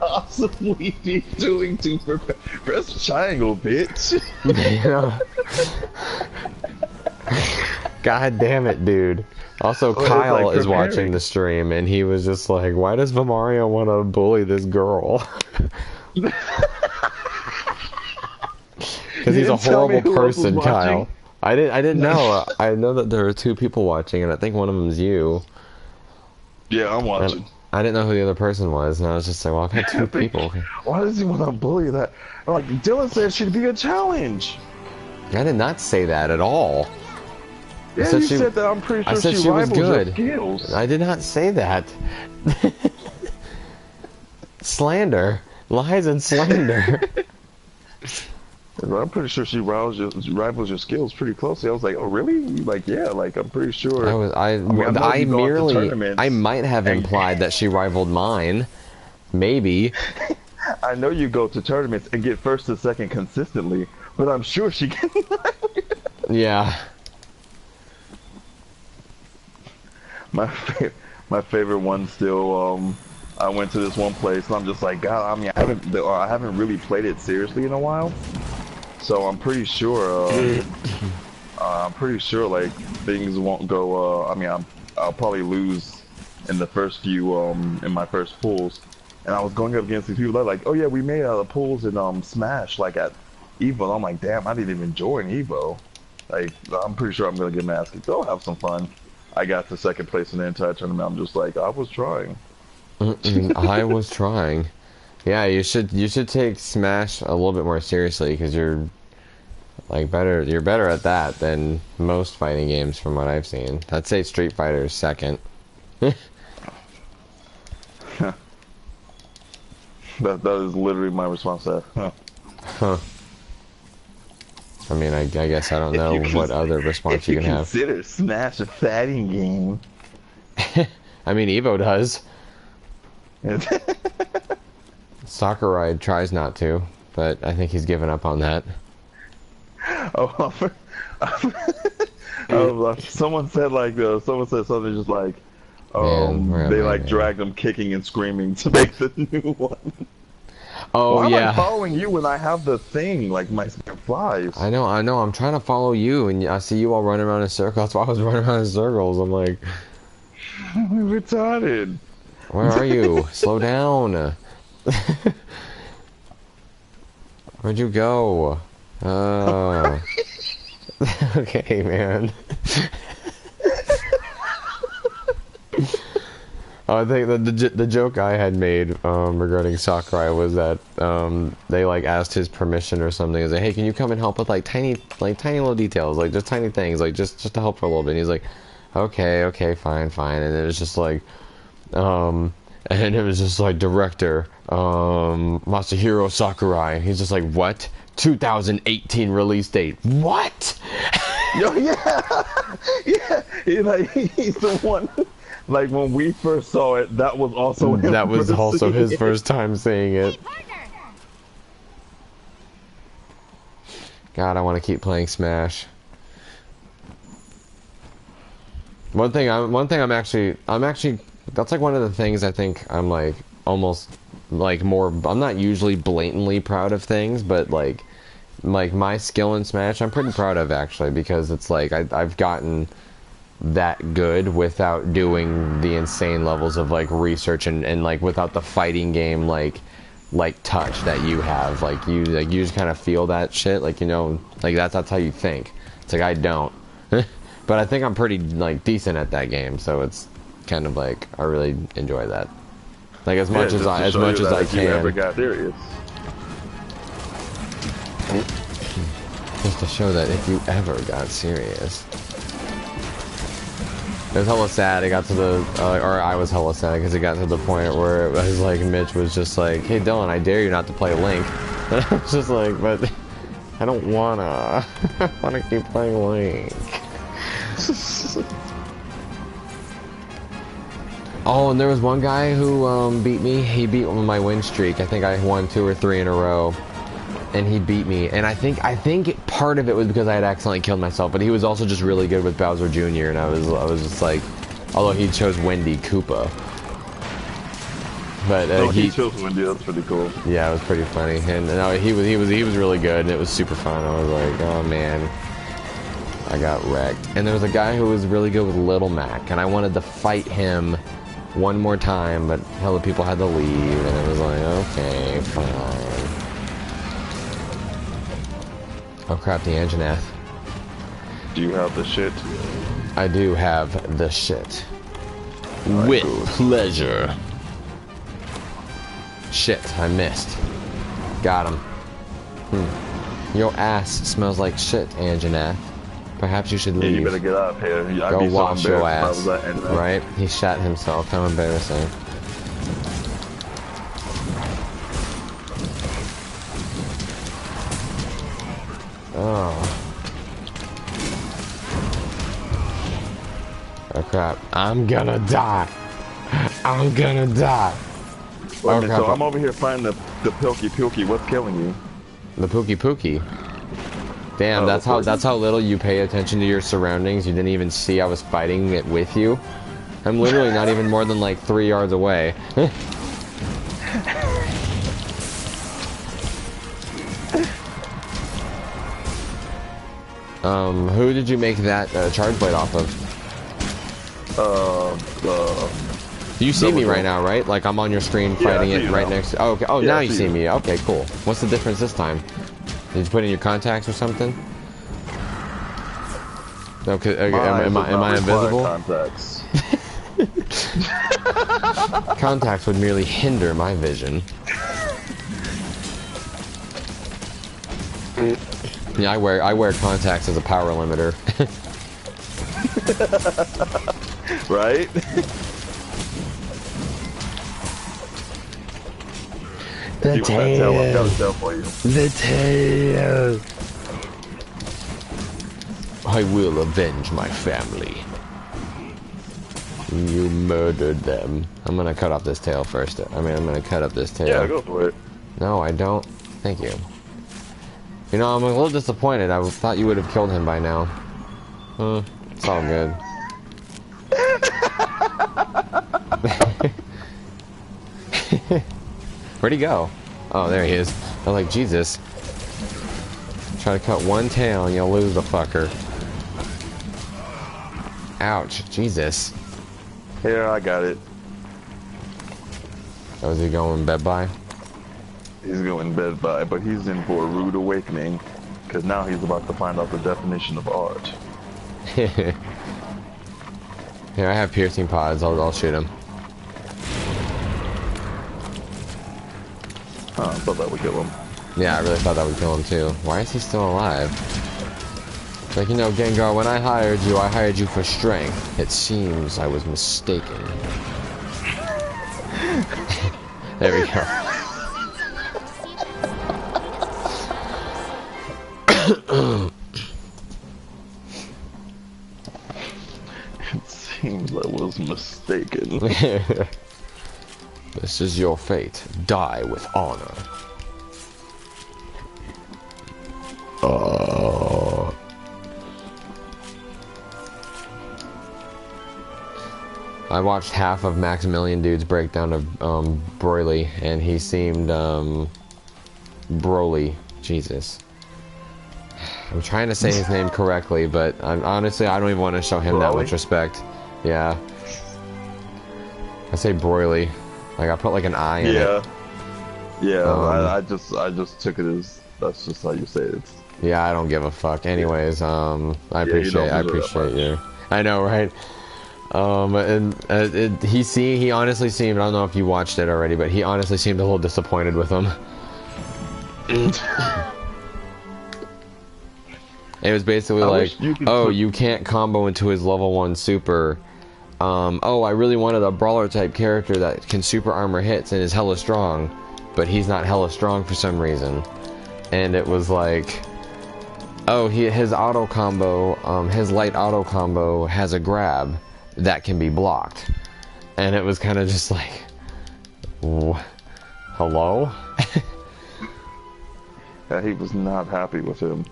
Possibly be doing to prepare. Press triangle, bitch. Yeah. God damn it, dude. Also, Kyle is watching the stream, and he was just like, why does Vamario want to bully this girl? Because he's a horrible person, Kyle. I didn't know. I know that there are 2 people watching, and I think one of them's you. Yeah, I'm watching. I didn't know who the other person was, and I was just like, well, I've had two people. Why does he want to bully that? Like, Dylan said she'd be a challenge. I did not say that at all. Yeah, you said that. I'm pretty sure I said she was rivals your good. skills. I did not say that. Slander. Lies and slander. I'm pretty sure she rivals your skills pretty closely. I was like, oh really? Like, yeah, like I'm pretty sure. I might have implied that she rivaled mine. Maybe. I know you go to tournaments and get first and second consistently, but I'm sure she can. Yeah. My favorite one still. I went to this one place and I'm just like, God, I mean, I haven't really played it seriously in a while, so I'm pretty sure. Like things won't go. I mean, I'll probably lose in the first few in my first pools, and I was going up against these people that are like, oh yeah, we made pools in Smash like at Evo. And I'm like, damn, I didn't even join Evo. Like, I'm pretty sure I'm gonna get my ass kicked. I'll have some fun. I got to second place in the entire tournament. I'm just like, I was trying. I was trying. Yeah, you should take Smash a little bit more seriously because you're like better. You're better at that than most fighting games from what I've seen. I'd say Street Fighter is second. That is literally my response to that. Huh. I mean, I guess I don't know what other response you can have. Consider Smash a fighting game. I mean, Evo does. Sakurai tries not to, but I think he's given up on that. Someone said like someone said something just like they like dragged him kicking and screaming to make the new one. Oh, why yeah. am I following you when I have the thing like my flies? I know. I'm trying to follow you, and I see you all running around in circles. That's why I was running around in circles. I'm like, I'm retarded. Where are you? Slow down. Where'd you go? Okay, man. I think the joke I had made regarding Sakurai was that they like asked his permission or something. It was like, hey, can you come and help with like tiny little details, like just tiny things, like just to help for a little bit. And he's like, okay, fine. And it was just like, and it was just like director Masahiro Sakurai. He's just like, what? 2018 release date. What? Yo, yeah. He's the one. Like when we first saw it, that was also him. That was also his first time seeing it. God, I want to keep playing Smash. One thing I'm actually that's like one of the things I think I'm like almost like more. I'm not usually blatantly proud of things, but like my skill in Smash, I'm pretty proud of actually, because it's like I've gotten that good without doing the insane levels of like research and like without the fighting game like touch that you have. Like you just kind of feel that shit, like, you know, like that's how you think. It's like I don't. But I think I'm pretty like decent at that game, so it's kind of like I really enjoy that. Like as much as I can. You ever got serious. Just to show that if you ever got serious. It was hella sad. It got to the, or I was hella sad because it got to the point where it was like Mitch was just like, "Hey Dylan, I dare you not to play Link." And I was just like, "But I don't wanna. I wanna keep playing Link." Oh, and there was one guy who beat me. He beat my win streak. I think I won 2 or 3 in a row. And he beat me, and I think part of it was because I had accidentally killed myself, but he was also just really good with Bowser Jr. and I was just like, although he chose Wendy Koopa, but he chose Wendy. That's pretty cool. Yeah, it was pretty funny, and no, he was really good, and it was super fun. I was like, oh man, I got wrecked. And there was a guy who was really good with Little Mac, and I wanted to fight him one more time, but hella people had to leave, and it was like, okay, fine. Oh crap, the Anjanath. Do you have the shit? I do have the shit. Right, with cool. pleasure. Shit, I missed. Got him. Your ass smells like shit, Anjanath. Perhaps you should leave. Yeah, you better get out of here. I'd Go be so wash your embarrassed ass. if I was that anyway. Right? He shot himself. How embarrassing. Oh. Oh crap. I'm gonna die. I'm gonna die. Wait a Oh, minute, crap. so I'm over here finding the Pilky. What's killing you? The Pookie Pookie. Damn, Oh, that's how little you pay attention to your surroundings. You didn't even see I was fighting it with you. I'm literally not even more than like 3 yards away. Who did you make that charge blade off of? You see me right now, right? Like I'm on your screen fighting I see it you right now. next to... Oh, okay. Oh, Yeah, now I you see see you. me. Okay, cool. What's the difference this time? Did you put in your contacts or something? Okay, am I invisible? Contacts. Contacts would merely hinder my vision. Yeah, I wear contacts as a power limiter. Right? The You want that tail? I've got a tail for you. The tail. I will avenge my family. You murdered them. I'm gonna cut off this tail first. I'm gonna cut up this tail. Yeah, go for it. No, I don't. Thank you. You know, I'm a little disappointed. I thought you would have killed him by now. It's all good. Where'd he go? Oh, there he is. I'm like, Jesus. Try to cut one tail and you'll lose the fucker. Ouch. Jesus. Here, I got it. Oh, is he going bed by? He's going bed by, but he's in for a rude awakening, because now he's about to find out the definition of art. Here, I have piercing pods. I'll shoot him. Huh, I thought that would kill him. Yeah, I really thought that would kill him too. Why is he still alive? Like, you know, Gengar, when I hired you for strength. It seems I was mistaken. There we go. It seems I was mistaken. This is your fate. Die with honor. I watched half of Maximilian Dude's breakdown of Broly, and he seemed Broly. Jesus. I'm trying to say his name correctly, but honestly, I don't even want to show him that Broly? much respect. Yeah. I say Broly. Like, I put like an I in it. Yeah, I just took it as, that's just how you say it. Yeah, I don't give a fuck. Anyways, I appreciate you. I know, right? He honestly seemed, I don't know if you watched it already, but he honestly seemed a little disappointed with him. It was basically like, oh, you can't combo into his level 1 super. Oh, I really wanted a brawler type character that can super armor hits and is hella strong, but he's not hella strong for some reason. And it was like, oh, his auto combo, his light auto combo has a grab that can be blocked. And it was kind of just like, hello? Yeah, he was not happy with him.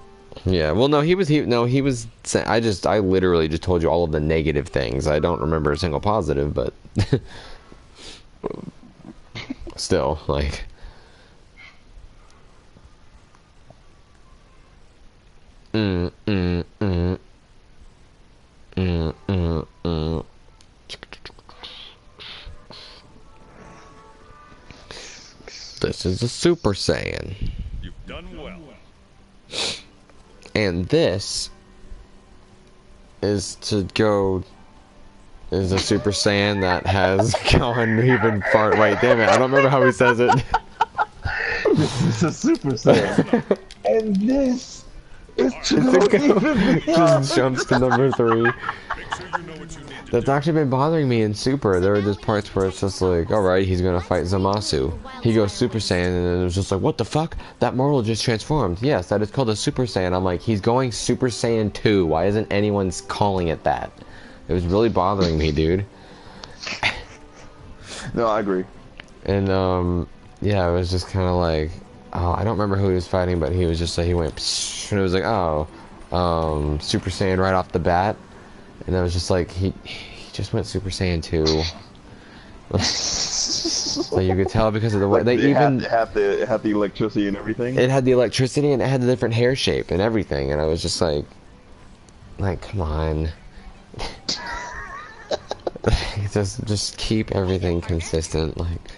Yeah, well, no, he was, I literally just told you all of the negative things. I don't remember a single positive, but still, like, This is a Super Saiyan. You've done well. And this is to go is a Super Saiyan that has gone even far. Wait, damn it! I don't remember how he says it. This is a Super Saiyan. And this is to It's go a go. even Just beyond. jumps to number 3. Make sure you know what you need to That's do. actually been bothering me in Super. There were just parts where it's just like, alright, he's gonna fight Zamasu. He goes Super Saiyan, and then it was just like, what the fuck? That mortal just transformed. Yes, that is called a Super Saiyan. I'm like, he's going Super Saiyan 2. Why isn't anyone calling it that? It was really bothering me, dude. No, I agree. And, yeah, it was just kind of like, oh, I don't remember who he was fighting, but he was just like, he went, psh, and it was like, oh, Super Saiyan right off the bat. And I was just like, he just went Super Saiyan 2. So you could tell because of the way Like, they even had the electricity and everything. it had the electricity and it had the different hair shape and everything, and I was just like come on. just keep everything consistent, like.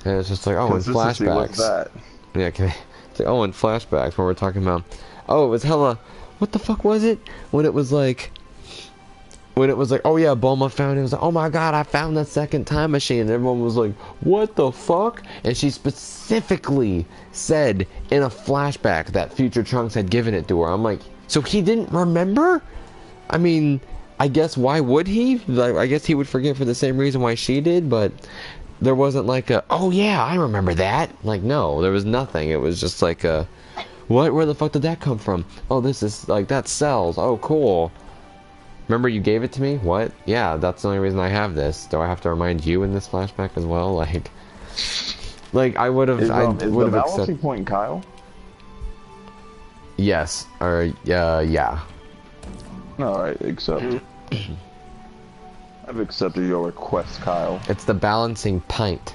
And it's just like, oh, in Consistency, what's flashbacks. that? Yeah, it's like, oh, in flashbacks when we're talking about, oh, it was hella, what the fuck was it? When it was like, oh yeah, Bulma found it, it was like, oh my god, I found the second time machine, and everyone was like, what the fuck? And she specifically said in a flashback that Future Trunks had given it to her. I'm like, so he didn't remember? I mean, I guess why would he? Like, I guess he would forget for the same reason why she did, but there wasn't like a, oh yeah, I remember that. Like, no, there was nothing. It was just like a, what? Where the fuck did that come from? Oh, this is, like, that's cells. Oh, cool. Remember you gave it to me? What? Yeah, that's the only reason I have this. Do I have to remind you in this flashback as well? Like I would have, Is I the would have balancing accepted. point Kyle? Yes, or, yeah. Alright, accept. I've accepted your request, Kyle. It's the balancing pint.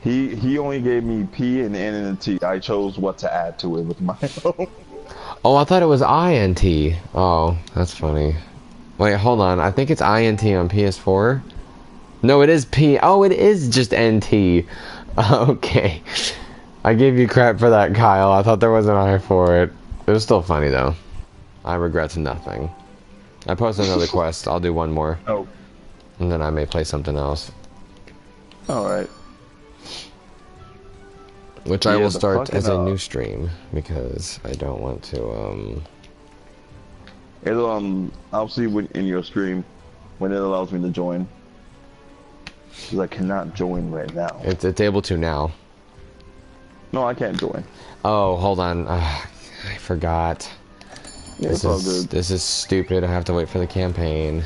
He only gave me P and N and a T. I chose what to add to it with my own. Oh, I thought it was INT. Oh, that's funny. Wait, hold on. I think it's INT on PS4. No, it is P. Oh, it is just NT. Okay. I gave you crap for that, Kyle. I thought there was an I for it. It was still funny, though. I regret nothing. I posted another quest. I'll do one more. Oh. And then I may play something else. Alright. Which I Yeah, will the start fucking, as a new stream. Because I don't want to, It'll, I'll see when in your stream when it allows me to join. Because I cannot join right now. It's able to now. No, I can't join. Oh, hold on. I forgot. Yeah, it's all good. This is stupid. I have to wait for the campaign.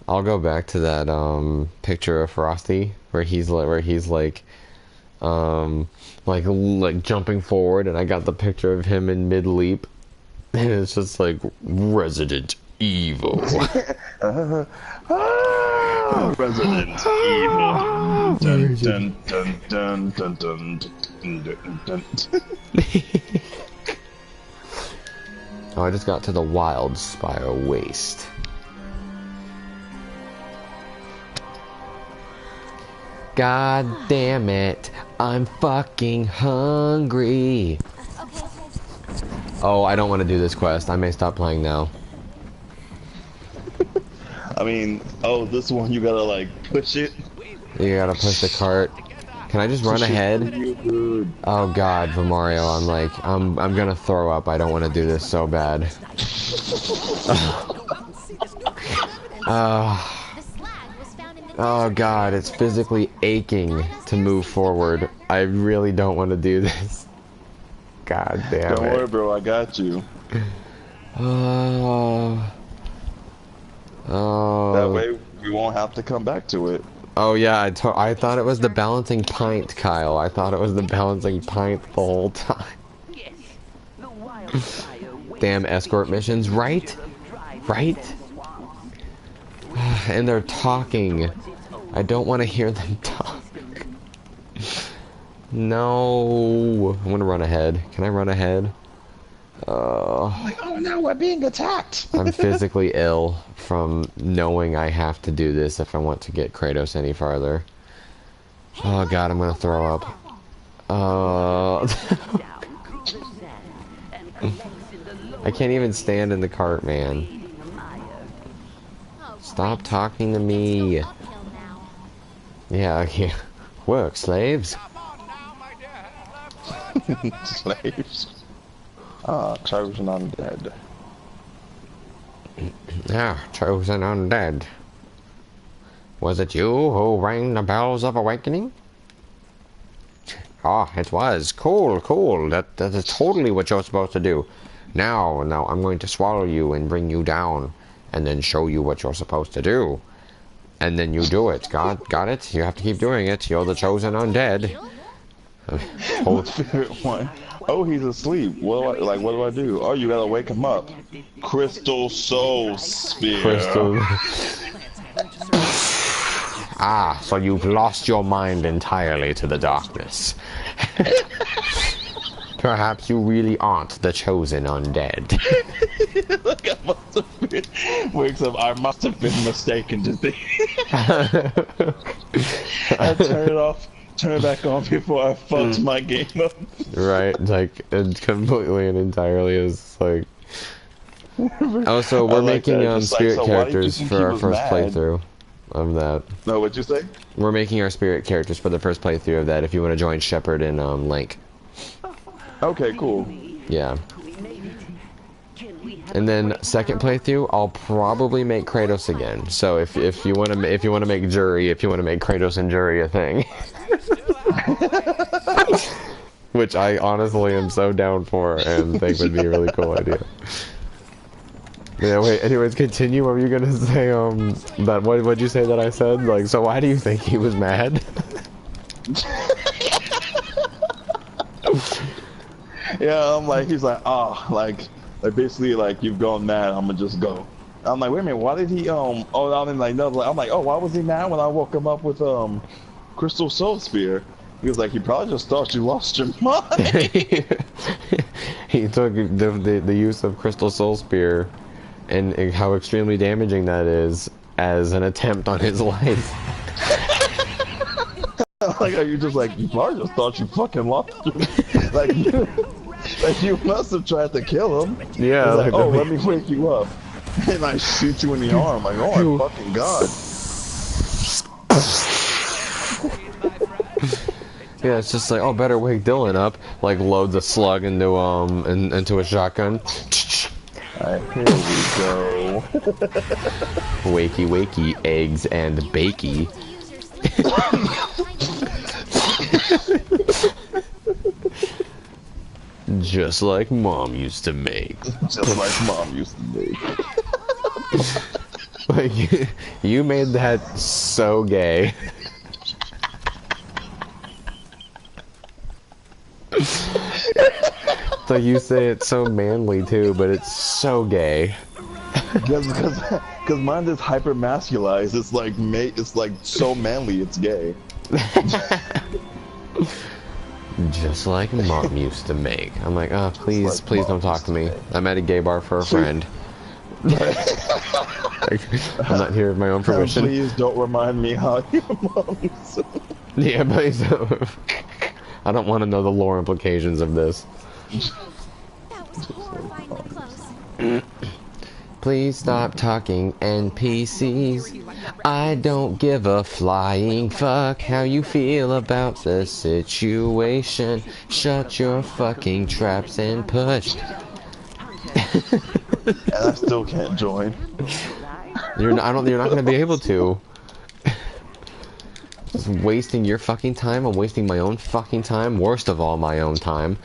I'll go back to that picture of Frosty where he's like jumping forward, and I got the picture of him in mid leap, and it's just like Resident Evil. Resident Evil. Dun, dun, dun, dun, dun, dun, dun, dun, dun. Oh, I just got to the Wild Spire Waste. God damn it, I'm fucking hungry. Oh, I don't want to do this quest. I may stop playing now. I mean, oh, this one you gotta like push it. You gotta push the cart. Can I just run ahead? Oh god, Mario, I'm gonna throw up. I don't want to do this so bad. Oh god, it's physically aching to move forward. I really don't want to do this. God damn it. Don't worry, bro. I got you. Oh. That way we won't have to come back to it. Oh yeah, I thought it was the balancing pint, Kyle. I thought it was the balancing pint the whole time. Damn escort missions, right? Right? And they're talking. I don't want to hear them talk. No. I'm gonna run ahead. Can I run ahead? Like, oh no, we're being attacked. I'm physically ill from knowing I have to do this if I want to get Kratos any farther. Oh god, I'm gonna throw up. I can't even stand in the cart, man. Oh, Stop great. talking to me. Uphill now. Yeah, yeah. Work, slaves. Slaves. Ah, chosen undead. Ah, chosen undead. Was it you who rang the bells of awakening? Ah, it was. Cool, cool. That is totally what you're supposed to do. Now, I'm going to swallow you and bring you down, and then show you what you're supposed to do. And then you do it. Got it? You have to keep doing it. You're the chosen undead. Hold favorite one. Oh, he's asleep. What do I do? Oh, you gotta wake him up. Crystal Soul Spear. Crystal. Ah, so you've lost your mind entirely to the darkness. Perhaps you really aren't the chosen undead. Look, I must have been. Wakes up. I must have been mistaken to think. I turn it off. Turn it back on before I fucked my game up. Right, like it completely and entirely is like. Also, we're like making that. Just like, spirit so why did you characters think for he our was first mad? playthrough of that. No, what'd you say? We're making our spirit characters for the first playthrough of that. If you want to join Shepard and Link, Okay, cool. yeah. And then second playthrough, I'll probably make Kratos again. So if you want to make Jury, if you want to make Kratos and Jury a thing, which I honestly am so down for and think would be a really cool idea. Yeah, wait, anyways, continue. What were you gonna say, that, what'd you say that I said? Like, so why do you think he was mad? Yeah, I'm like, he's like, like basically, like, you've gone mad, I'm gonna just go. I'm like, wait a minute, why did he, oh, I'm like, no, I'm like, oh, why was he mad when I woke him up with, Crystal Soul Spear? He was like, he probably just thought you lost your mind. He took the use of Crystal Soul Spear and how extremely damaging that is as an attempt on his life. Like, are you just like, you probably just thought you fucking lost him. Like you must have tried to kill him. Yeah, like, like, oh, let me wake you up. And I shoot you in the arm, like, oh my fucking god. Yeah, it's just like, oh, better wake Dylan up. Like, loads a slug into into a shotgun. Alright, here we go. Wakey, wakey, eggs and bakey. Just like Mom used to make. Just like Mom used to make. Like, you made that so gay. So you say it's so manly too, but it's so gay. Because mine is hyper masculized. It's like it's like so manly. It's gay. Just like Mom used to make. I'm like, oh, please don't talk to me. I'm at a gay bar for a friend. Like, I'm not here with my own permission. Please don't remind me how your mom used to. Yeah, please. I don't want to know the lore implications of this. That was horrifying up close. Please stop talking NPCs. I don't give a flying fuck how you feel about the situation. Shut your fucking traps and push. And I still can't join. You're not gonna be able to. Just wasting your fucking time. I'm wasting my own fucking time. Worst of all, my own time.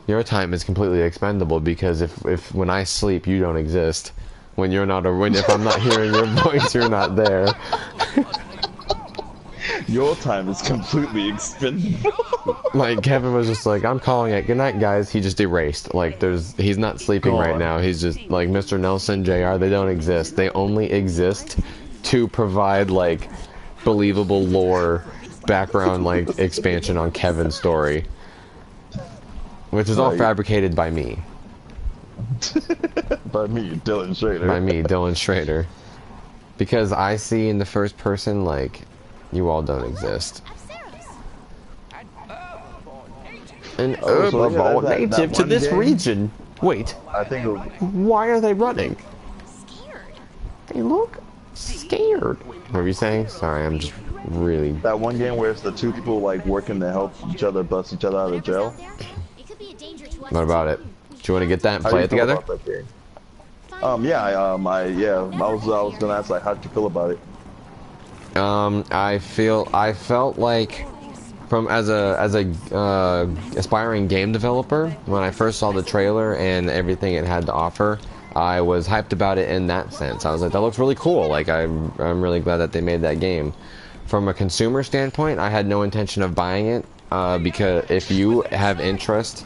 Your time is completely expendable because if when I sleep, you don't exist. When you're not, if I'm not hearing your voice, you're not there. Your time is completely expendable. Like, Kevin was just like, I'm calling it. Good night, guys. He just erased. Like, he's not sleeping right now. He's just like, Mr. Nelson, JR, they don't exist. They only exist to provide, like, believable lore, background, like, expansion on Kevin's story. which is all Right. fabricated by me. By me, Dylan Schrader. By me, Dylan Schrader. Because I see in the first person, like, you all don't exist. An Oh, so yeah, herbivore that native to one this game? region. Wait, I think it was, why are they running? Scared. They look scared. What were you saying? Sorry, I'm just really... that one game where it's the two people like working to help each other bust each other out of jail. It could be a danger to us. What about it? Do you want to get that and How play do it you feel together? about that game? I was gonna ask like, how'd you feel about it? I felt like as a aspiring game developer, when I first saw the trailer and everything it had to offer, I was hyped about it in that sense. I was like, that looks really cool. Like I'm really glad that they made that game. From a consumer standpoint, I had no intention of buying it because if you have interest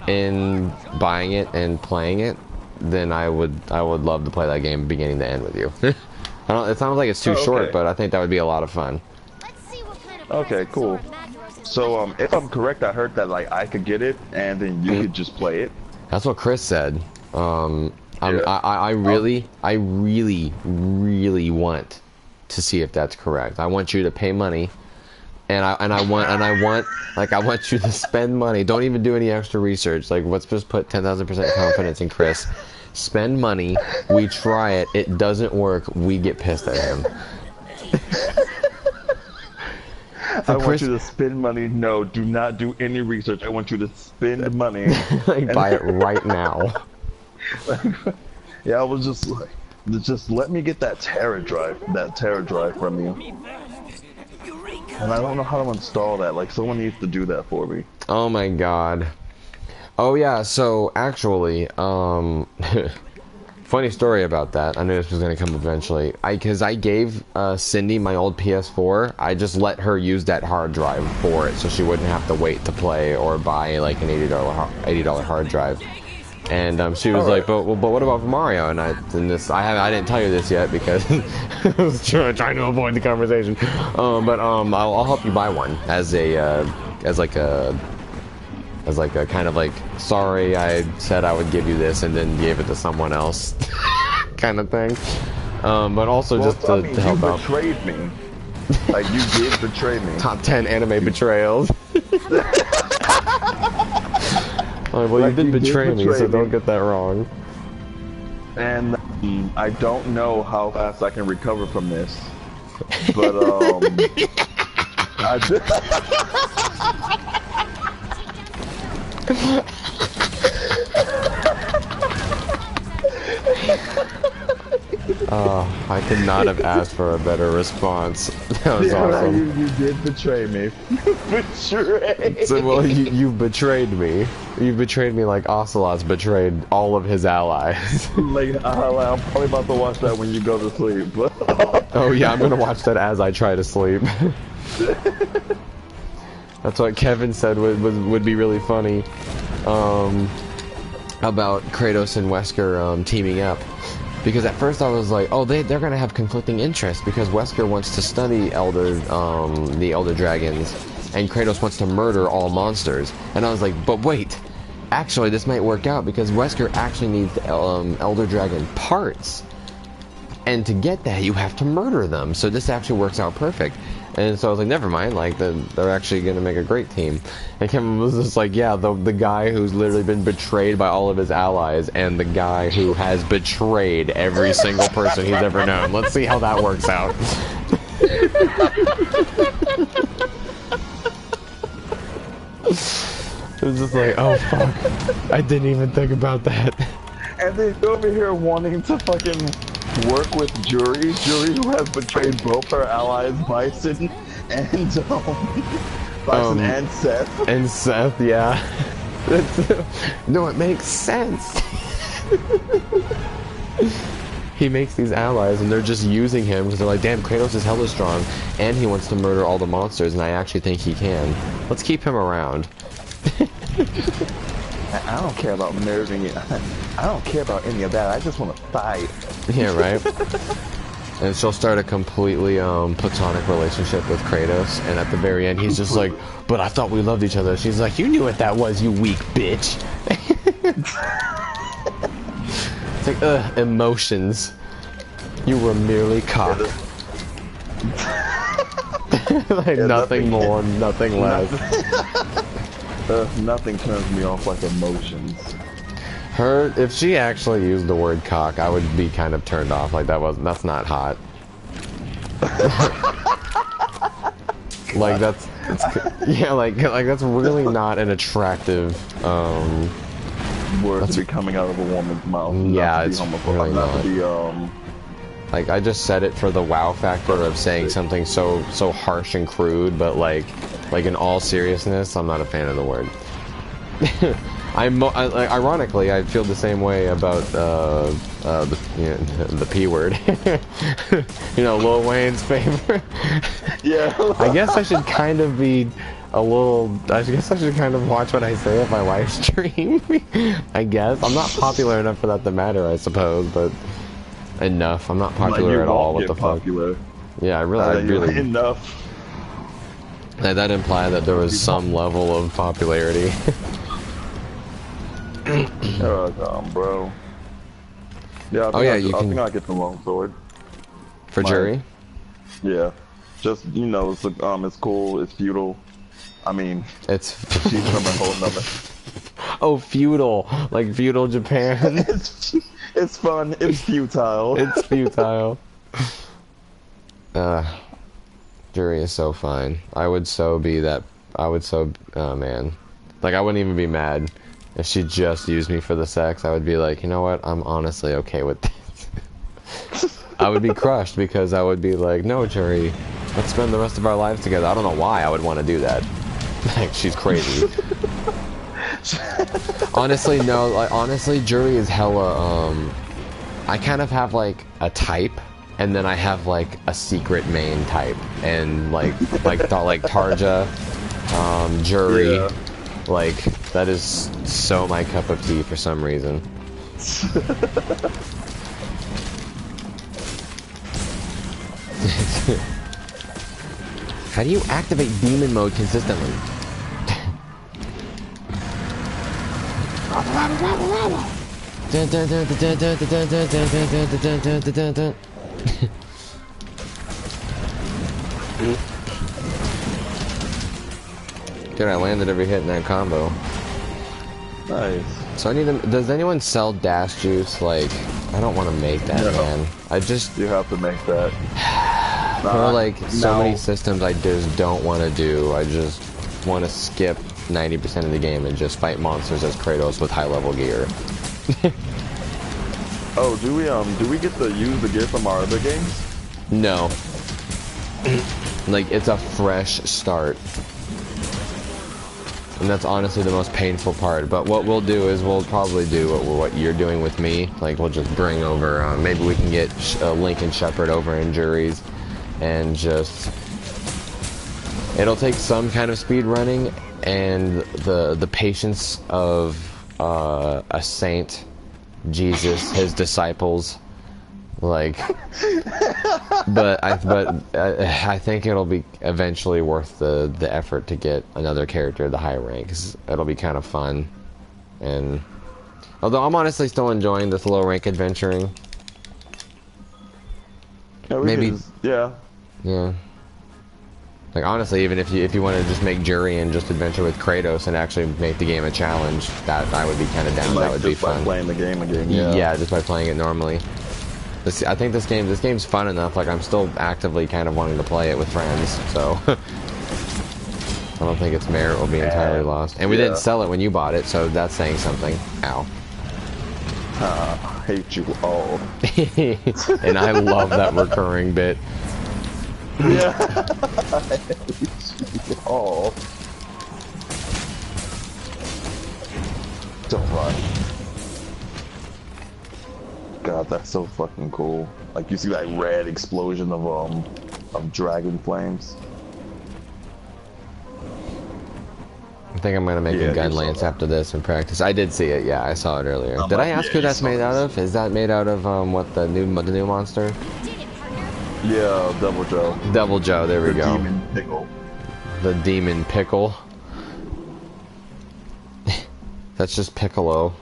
in buying it and playing it, then I would love to play that game beginning to end with you. It sounds like it's too short, but I think that would be a lot of fun. Let's see what kind of Okay, cool. So if I'm correct, I heard that like I could get it and then you could just play it. That's what Chris said. I really want to see if that's correct. I want you to pay money, and I want you to spend money. Don't even do any extra research. Like, let's just put 10,000% confidence in Chris. Spend money. We try it. It doesn't work. We get pissed at him. I want you to spend money. No, do not do any research. I want you to spend money. Like, buy it right now. Yeah, I was just like, just let me get that Terra drive from you. And I don't know how to install that. Like, someone needs to do that for me. Oh my god. Oh yeah, so actually, funny story about that. I knew this was gonna come eventually. Because I gave Cindy my old PS4. I just let her use that hard drive for it, so she wouldn't have to wait to play or buy like an $80 hard drive. And she was like, but what about Mario? And I didn't tell you this yet because I was trying to avoid the conversation. I'll help you buy one as a kind of like, sorry, I said I would give you this and then gave it to someone else kind of thing. But also Well, just to help out. You betrayed me. Like, you did betray me. Top 10 anime betrayals. Well, Like, you did betray me, so me. don't get that wrong. And I don't know how fast I can recover from this. But, I did. I could not have asked for a better response. That was awesome. You did betray me. Betray. So, well, you've betrayed me. You've betrayed me like Ocelot's betrayed all of his allies. Like, I'm probably about to watch that when you go to sleep. Oh yeah, I'm gonna watch that as I try to sleep. That's what Kevin said would be really funny. About Kratos and Wesker teaming up. Because at first I was like, oh, they're gonna have conflicting interests because Wesker wants to study the Elder Dragons, and Kratos wants to murder all monsters. And I was like, but wait, actually this might work out because Wesker actually needs Elder Dragon parts, and to get that you have to murder them. So this actually works out perfect. And so I was like, never mind, like, they're actually going to make a great team. And Kevin was just like, yeah, the guy who's literally been betrayed by all of his allies and the guy who has betrayed every single person he's ever known. Let's see how that works out. It was just like, oh fuck, I didn't even think about that. And then you're over here wanting to fucking work with Jury who has betrayed both her allies, Bison and Seth. And Seth, yeah. No, it makes sense. He makes these allies and they're just using him because they're like, damn, Kratos is hella strong and he wants to murder all the monsters and I actually think he can. Let's keep him around. I don't care about murdering it. I don't care about any of that. I just want to fight. Yeah, right? and she'll start a completely platonic relationship with Kratos, and at the very end he's just like, but I thought we loved each other. She's like, you knew what that was, you weak bitch. It's like, emotions. You were merely cock. Like nothing more, nothing less. Nothing turns me off like emotions. Her, if she actually used the word cock, I would be kind of turned off. Like that's not hot. Like yeah, like that's really not an attractive word to be coming out of a woman's mouth. Yeah, it's really not. To be, like I just said it for the wow factor of saying something so harsh and crude, but like in all seriousness, I'm not a fan of the word. Ironically, I feel the same way about the P word. You know, Lil Wayne's favorite. Yeah. I guess I should kind of be a little. I guess I should kind of watch what I say if I live stream. I guess I'm not popular enough for that to matter, I suppose, but enough. I'm not popular like at all. What the popular. fuck? Yeah, I really enough. That implied that there was some level of popularity. Bro. Yeah. I think I'll get the longsword. For Jury? Yeah. Just, you know, it's cool, it's feudal. I mean, it's she's from a whole nother. Oh, feudal. Like feudal Japan. It's fun, it's futile. It's futile. Jury is so fine. I would so be that. Oh man. Like, I wouldn't even be mad if she just used me for the sex. I would be like, you know what? I'm honestly okay with this. I would be crushed because I would be like, no, Jury, let's spend the rest of our lives together. I don't know why I would want to do that. Like, she's crazy. Honestly, no. Like, honestly, Jury is hella. I kind of have like a type, and then I have like a secret main type, and like Tarja, Jury. Yeah. Like, that is so my cup of tea for some reason. How do you activate demon mode consistently? Dude, I landed every hit in that combo. Nice. So I need to. Does anyone sell dash juice? Like, I don't want to make that, man. I just. You have to make that. For like so many systems, I just don't want to do. I just want to skip 90% of the game and just fight monsters as Kratos with high level gear. Oh, do we get to use the gear from our other games? No. Like, it's a fresh start. And that's honestly the most painful part. But what we'll do is we'll probably do what you're doing with me. Like, we'll just bring over, maybe we can get Link and Shepard over in Juries. And just... It'll take some kind of speed running and the patience of a saint, Jesus, his disciples. Like... But I think it'll be eventually worth the effort to get another character the high rank. 'Cause it'll be kind of fun, and although I'm honestly still enjoying this low rank adventuring. Yeah, maybe yeah. Like, honestly, even if you want to just make Jury and just adventure with Kratos and actually make the game a challenge, that I would be kind of down. Like, that would be fun. By playing the game again. Yeah. Yeah, just by playing it normally. I think this game's fun enough. Like, I'm still actively kind of wanting to play it with friends, so I don't think its merit will be entirely lost. And we didn't sell it when you bought it, so that's saying something. Ow. I hate you all. And I love that recurring bit. Yeah. I hate you all. Don't run. God, that's so fucking cool. Like, you see that red explosion of dragon flames. I think I'm gonna make a gun lance after this and practice. I did see it. Yeah, I saw it earlier. Did I ask who that's made out of? Is that made out of what the new monster? Did it, partner. Yeah, Double Joe. Devil Joe, there we The go. demon pickle. The demon pickle. That's just Piccolo.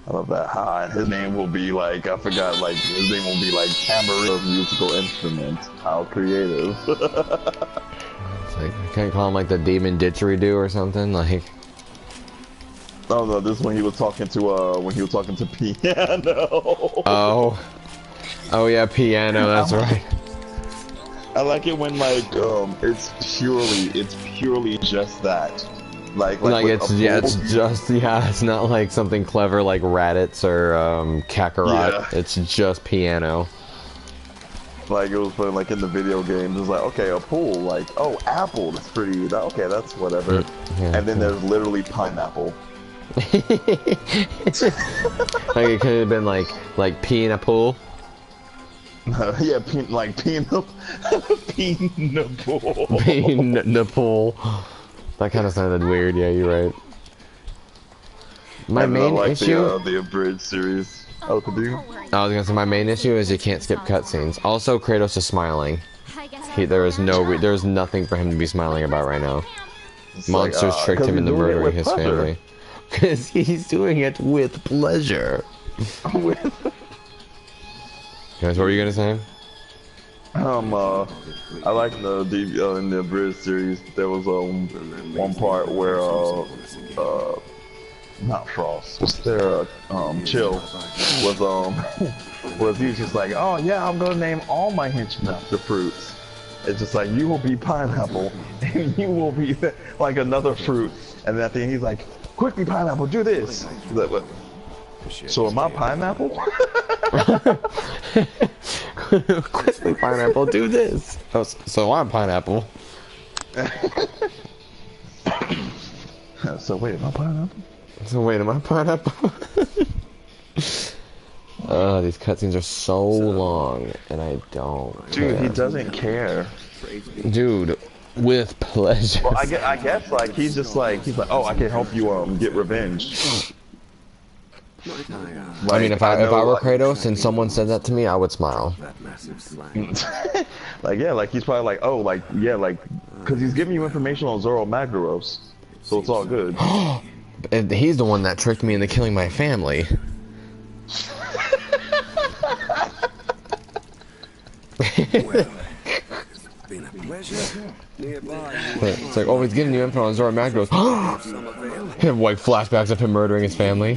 I love that. His name will be like, I forgot, like, his name will be like tambourine of musical instrument. How creative. It's like, I can't call him like the demon didgeridoo or something, like... Oh no, this is when he was talking to piano. Oh. Oh yeah, piano, that's right. I like it when like it's purely just that. Like it's it's not like something clever like Raditz or Kakarot. Yeah. It's just piano. Like it was put like in the video games. It's like, okay, a pool, like, oh, apple, that's pretty, okay, that's whatever. Yeah. And then there's literally pineapple. Like it could have been like pee in a pool. Yeah, peanut pool. Pee in the pool. That kind of sounded weird. Yeah, you're right. My And main like issue. the abridged series. Oh, could you? I was gonna say my main issue is you can't skip cutscenes. Also, Kratos is smiling. There's nothing for him to be smiling about right now. It's Monsters like, tricked 'cause him he's into doing it murdering with his pleasure. family. Because he's doing it with pleasure. Guys, what were you gonna say? I like in the Bridge series there was one part where not Frost, what's their Chill was was he was just like, oh yeah, I'm gonna name all my henchmen after fruits. It's just like, you will be pineapple and you will be like another fruit, and then at the end he's like, quickly pineapple, do this. He's like, what? So am I pineapple? Quickly, pineapple, do this. Oh, so I'm pineapple. So wait, am I pineapple? So wait, am I pineapple? These cutscenes are so long, and I don't. Dude, care. he doesn't care. Dude, with pleasure. Well, I guess like he's like, oh, I can help you get revenge. I mean, if I were like, Kratos and someone said that to me, I would smile. like yeah, like he's probably like, oh, like yeah, like because he's giving you information on Zoro Magdaros, so it's all good. And he's the one that tricked me into killing my family. Been a pleasure. Nearby. It's like, oh, he's giving you info on Zoro Magdaros. And like flashbacks of him murdering his family.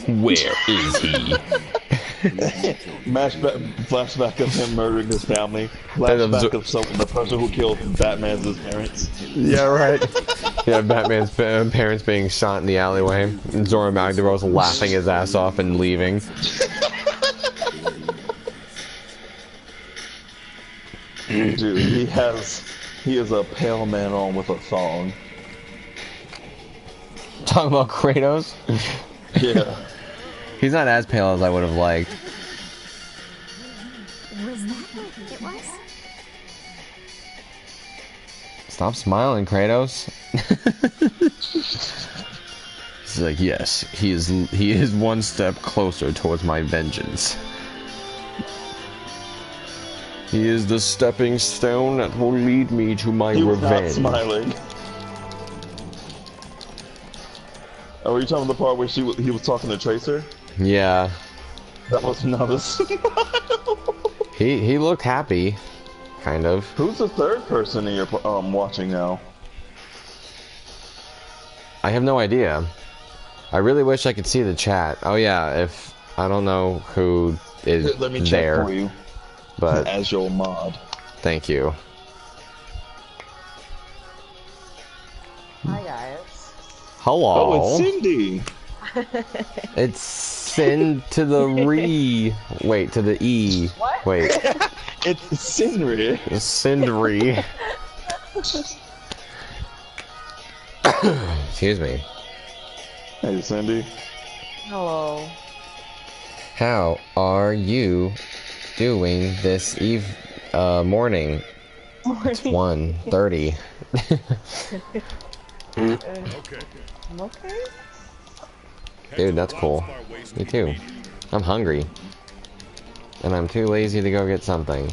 Where is he? Flashback of him murdering his family. Flashback of the person who killed Batman's parents. Yeah, right. Yeah, Batman's parents being shot in the alleyway, and Zoro Magdaros laughing his ass off and leaving. Dude, he is a pale man on with a thong. Talking about Kratos? Yeah. He's not as pale as I would have liked. Was that what it was? Stop smiling, Kratos. He's like, yes, he is one step closer towards my vengeance. He is the stepping stone that will lead me to my He was not revenge. smiling. Oh, were you talking about the part where he was talking to Tracer? Yeah. That was not a smile. He looked happy, kind of. Who's the third person in your watching now? I have no idea. I really wish I could see the chat. Oh yeah, if I don't know who is Let me check there, for you. but As your mod. thank you. Hi guys. Hello. Oh, it's Cindy. It's sin to the re. Wait, to the e. What? Wait, It's Sinri. Sindri. Excuse me. Hey, Cindy. Hello. How are you doing this morning? It's 1:30. Okay. I'm okay. Dude, that's cool. Me too. I'm hungry. And I'm too lazy to go get something.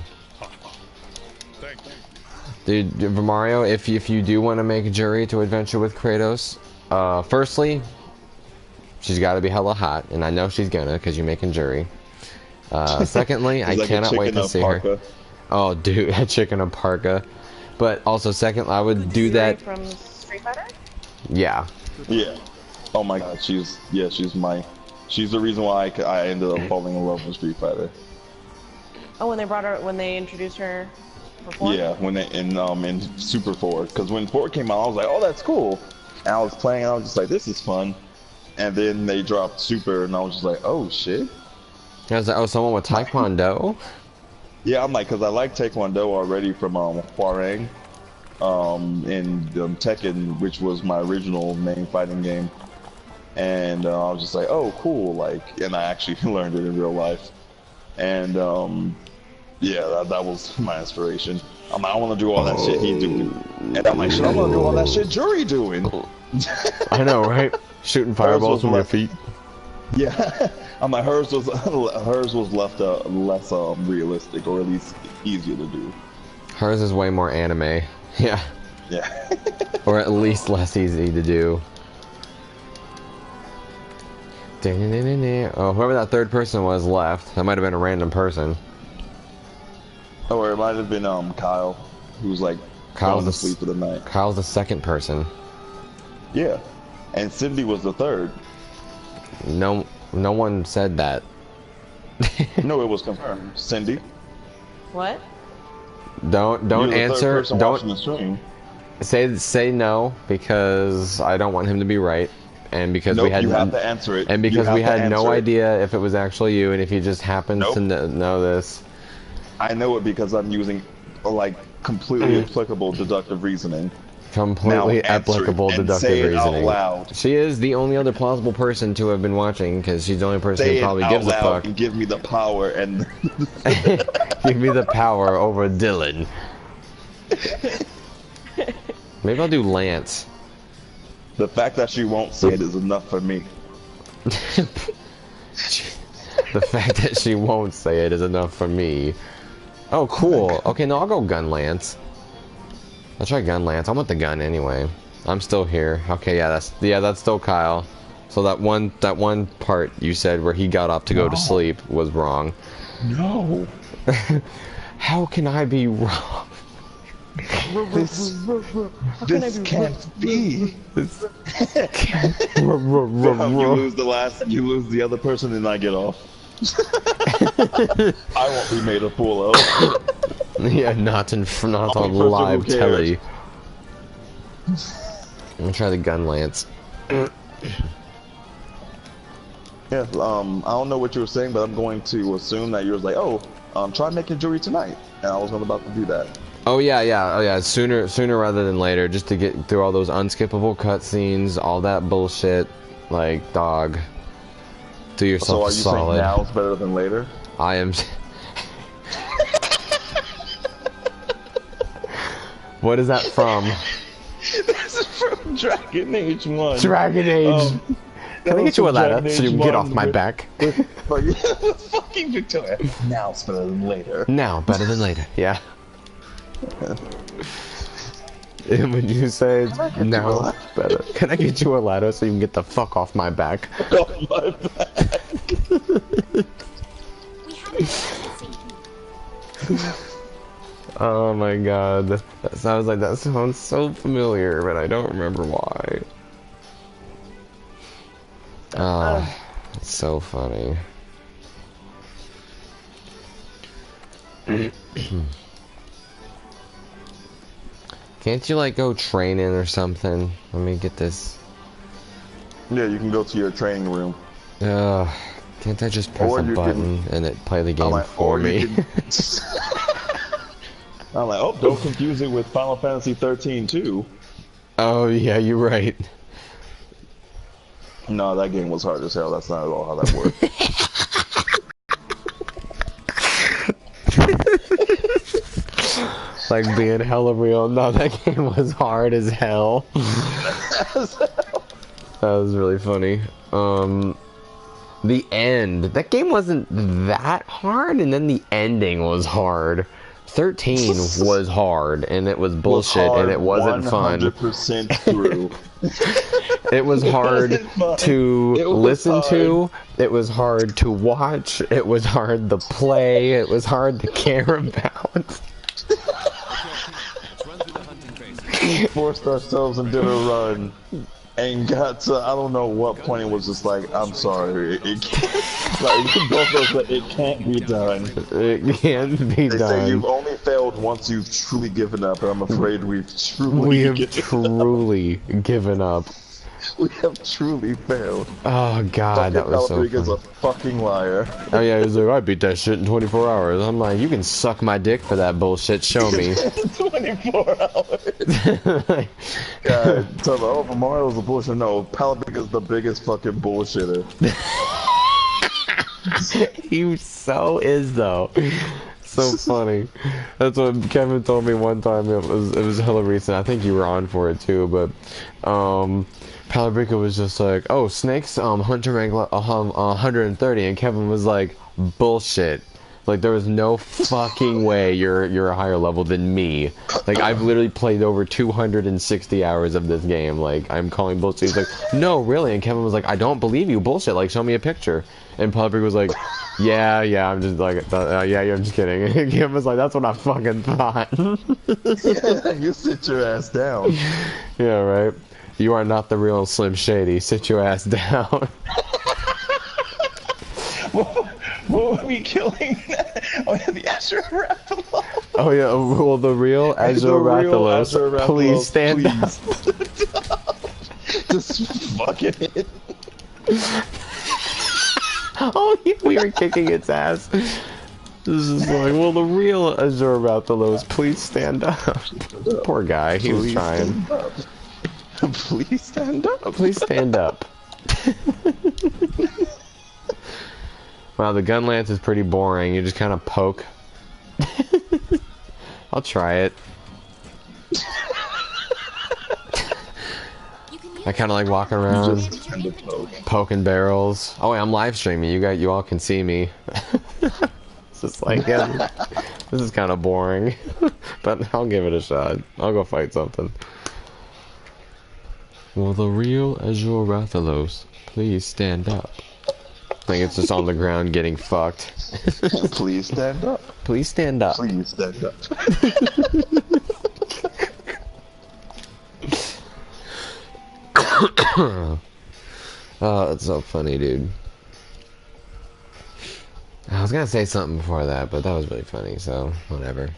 Dude, Mario, if you do want to make Juri to adventure with Kratos, firstly, she's got to be hella hot, and I know she's gonna, because you're making Juri. Secondly, I like cannot wait to see her. Oh, dude, a chicken a parka. But also, second, I would do that. From Street Fighter? Yeah. Yeah. Oh my god, she's the reason why I ended up falling in love with Street Fighter. Oh, when they introduced her for 4? Yeah, when they in Super 4, because when 4 came out, I was like, oh, that's cool. And I was playing, and I was just like, this is fun. And then they dropped Super, and I was just like, oh shit. I was like, oh, someone with Taekwondo? Yeah, I'm like, because I like Taekwondo already from Hwarang, in Tekken, which was my original main fighting game. And I was just like, oh, cool, like, and I actually learned it in real life. And yeah, that was my inspiration. I'm like, I want to do all that shit he's doing. And I'm like, shit, I want to do all that shit Juri doing. I know, right? Shooting fireballs from your feet. Yeah, I'm like, hers was left less realistic, or at least easier to do. Hers is way more anime. Yeah. Yeah. Or at least less easy to do. Oh, whoever that third person was left. That might have been a random person. Oh, or it might have been Kyle, who's like Kyle's going to sleep for the night. Kyle's the second person. Yeah, and Cindy was the third. No one said that. No, it was confirmed. Cindy. What? Don't answer. Don't say no, because I don't want him to be right, and because nope, we had you have to answer it. And because we had no idea if it was actually you, and if he just happens to know this. I know it because I'm using like completely applicable deductive reasoning. Completely applicable deductive reasoning. Out loud. She is the only other plausible person to have been watching, because she's the only person who probably gives a fuck. And give me the power and give me the power over Dylan. Maybe I'll do Lance. The fact that she won't say it is enough for me. The fact that she won't say it is enough for me. Oh, cool. Okay, no, I'll go Gun Lance. I'll try Gun Lance. I want the gun anyway. I'm still here. Okay, yeah, that's still Kyle. So that one part you said where he got up to go to sleep was wrong. No. How can I be wrong? This can't be. You lose the other person, and I get off. I won't be made a fool of. Yeah, not on live telly. I'm gonna try the Gun Lance. Yeah, I don't know what you were saying, but I'm going to assume that you was like, oh, try making Juri tonight, and I was about to do that. Oh yeah. Sooner rather than later, just to get through all those unskippable cutscenes, all that bullshit. Like, dog, do yourself a solid. So are you saying now's better than later? I am. What is that from? This is from Dragon Age 1. Dragon Age. Can I get you a ladder so you can get off my back? Fucking Victoria. Now's better than later. Now better than later. Yeah. And when you say now better, can I get you a ladder so you can get the fuck off my back? Off my back. We have an emergency. Oh my god, that sounds like that sounds so familiar, but I don't remember why. Oh, it's so funny. Can't you like go training or something? Let me get this. Yeah, you can go to your training room. Can't I just press a button and it play the game for me? I'm like, oh, don't confuse it with Final Fantasy 13 too. Oh yeah, you're right. No, that game was hard as hell. That's not at all how that worked. Like being hella real. No, that game was hard as hell. was really funny. The end. That game wasn't that hard, and then the ending was hard. 13 was hard, and it was bullshit, and it wasn't fun. 100% through. It was hard to listen to. It was hard to watch. It was hard to play. It was hard to care about. Let's run through the hunting phases. Forced ourselves and did a run. And got to, I don't know what point it was just like, I'm sorry, it can't, like, both of us, like, it can't be done. It can't be They done. say you've only failed once you've truly given up, and I'm afraid we've We have given truly given up. We have truly failed. Oh god, that was so Rodriguez funny. a fucking liar. Oh yeah, he was like, I beat that shit in 24 hours. I'm like, you can suck my dick for that bullshit. Show me. 24 hours. God, tell me, oh, Mario's a bullshit. No, Palabig is the biggest fucking bullshitter. He so is though. So funny. That's what Kevin told me one time. It was hella recent. I think you were on for it too, but Palabrica was just like, oh, Snake's hunter rank 130, and Kevin was like, bullshit. Like, there was no fucking way you're a higher level than me. Like, I've literally played over 260 hours of this game. Like, I'm calling bullshit. He's like, no, really? And Kevin was like, I don't believe you. Bullshit. Like, show me a picture. And Palabrica was like, yeah, I'm just like, yeah, I'm just kidding. And Kevin was like, that's what I fucking thought. Yeah, you sit your ass down. Yeah, right. You are not the real Slim Shady. Sit your ass down. What were we killing? Oh yeah, the Azure Rathalos. Oh yeah, well the real Azure Rathalos. Please stand up. Just fucking it. Oh yeah, we were kicking its ass. This is like, well the real Azure Rathalos, please stand up. Poor guy, he was trying. Please stand up. Please stand up. Wow, the gun lance is pretty boring. You just kind of poke. I'll try it. I kind of like walking around, poking barrels. Oh wait, I'm live streaming. You all can see me. It's just like, yeah, this is kind of boring, but I'll give it a shot. I'll go fight something. Will the real Azure Rathalos please stand up? I think it's just on the ground getting fucked. Please stand up. Please stand up. Please stand up. Oh, that's so funny, dude. I was gonna say something before that, but that was really funny, so whatever.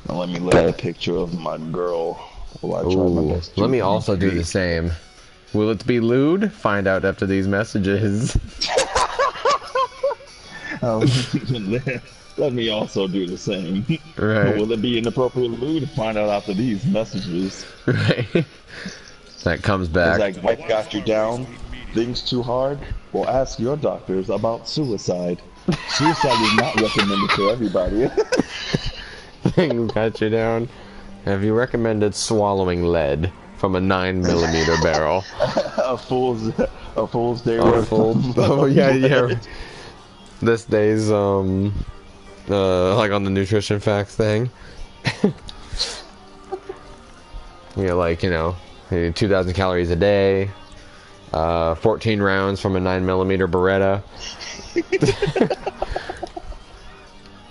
Now let me look at a picture of my girl while I try my Ooh, best to let me also do the same. Will it be lewd? Find out after these messages. Let me also do the same. Right. Will it be inappropriate lewd? Find out after these messages. Right. That comes It's back. like, what got you down? Things too hard? Well, ask your doctors about suicide. Suicide is not recommended for everybody. Things got you down. Have you recommended swallowing lead from a 9mm barrel? a fool's day Oh, worth. oh yeah. This day's like on the nutrition facts thing. Yeah, like, you know, 2,000 calories a day, 14 rounds from a 9mm Beretta.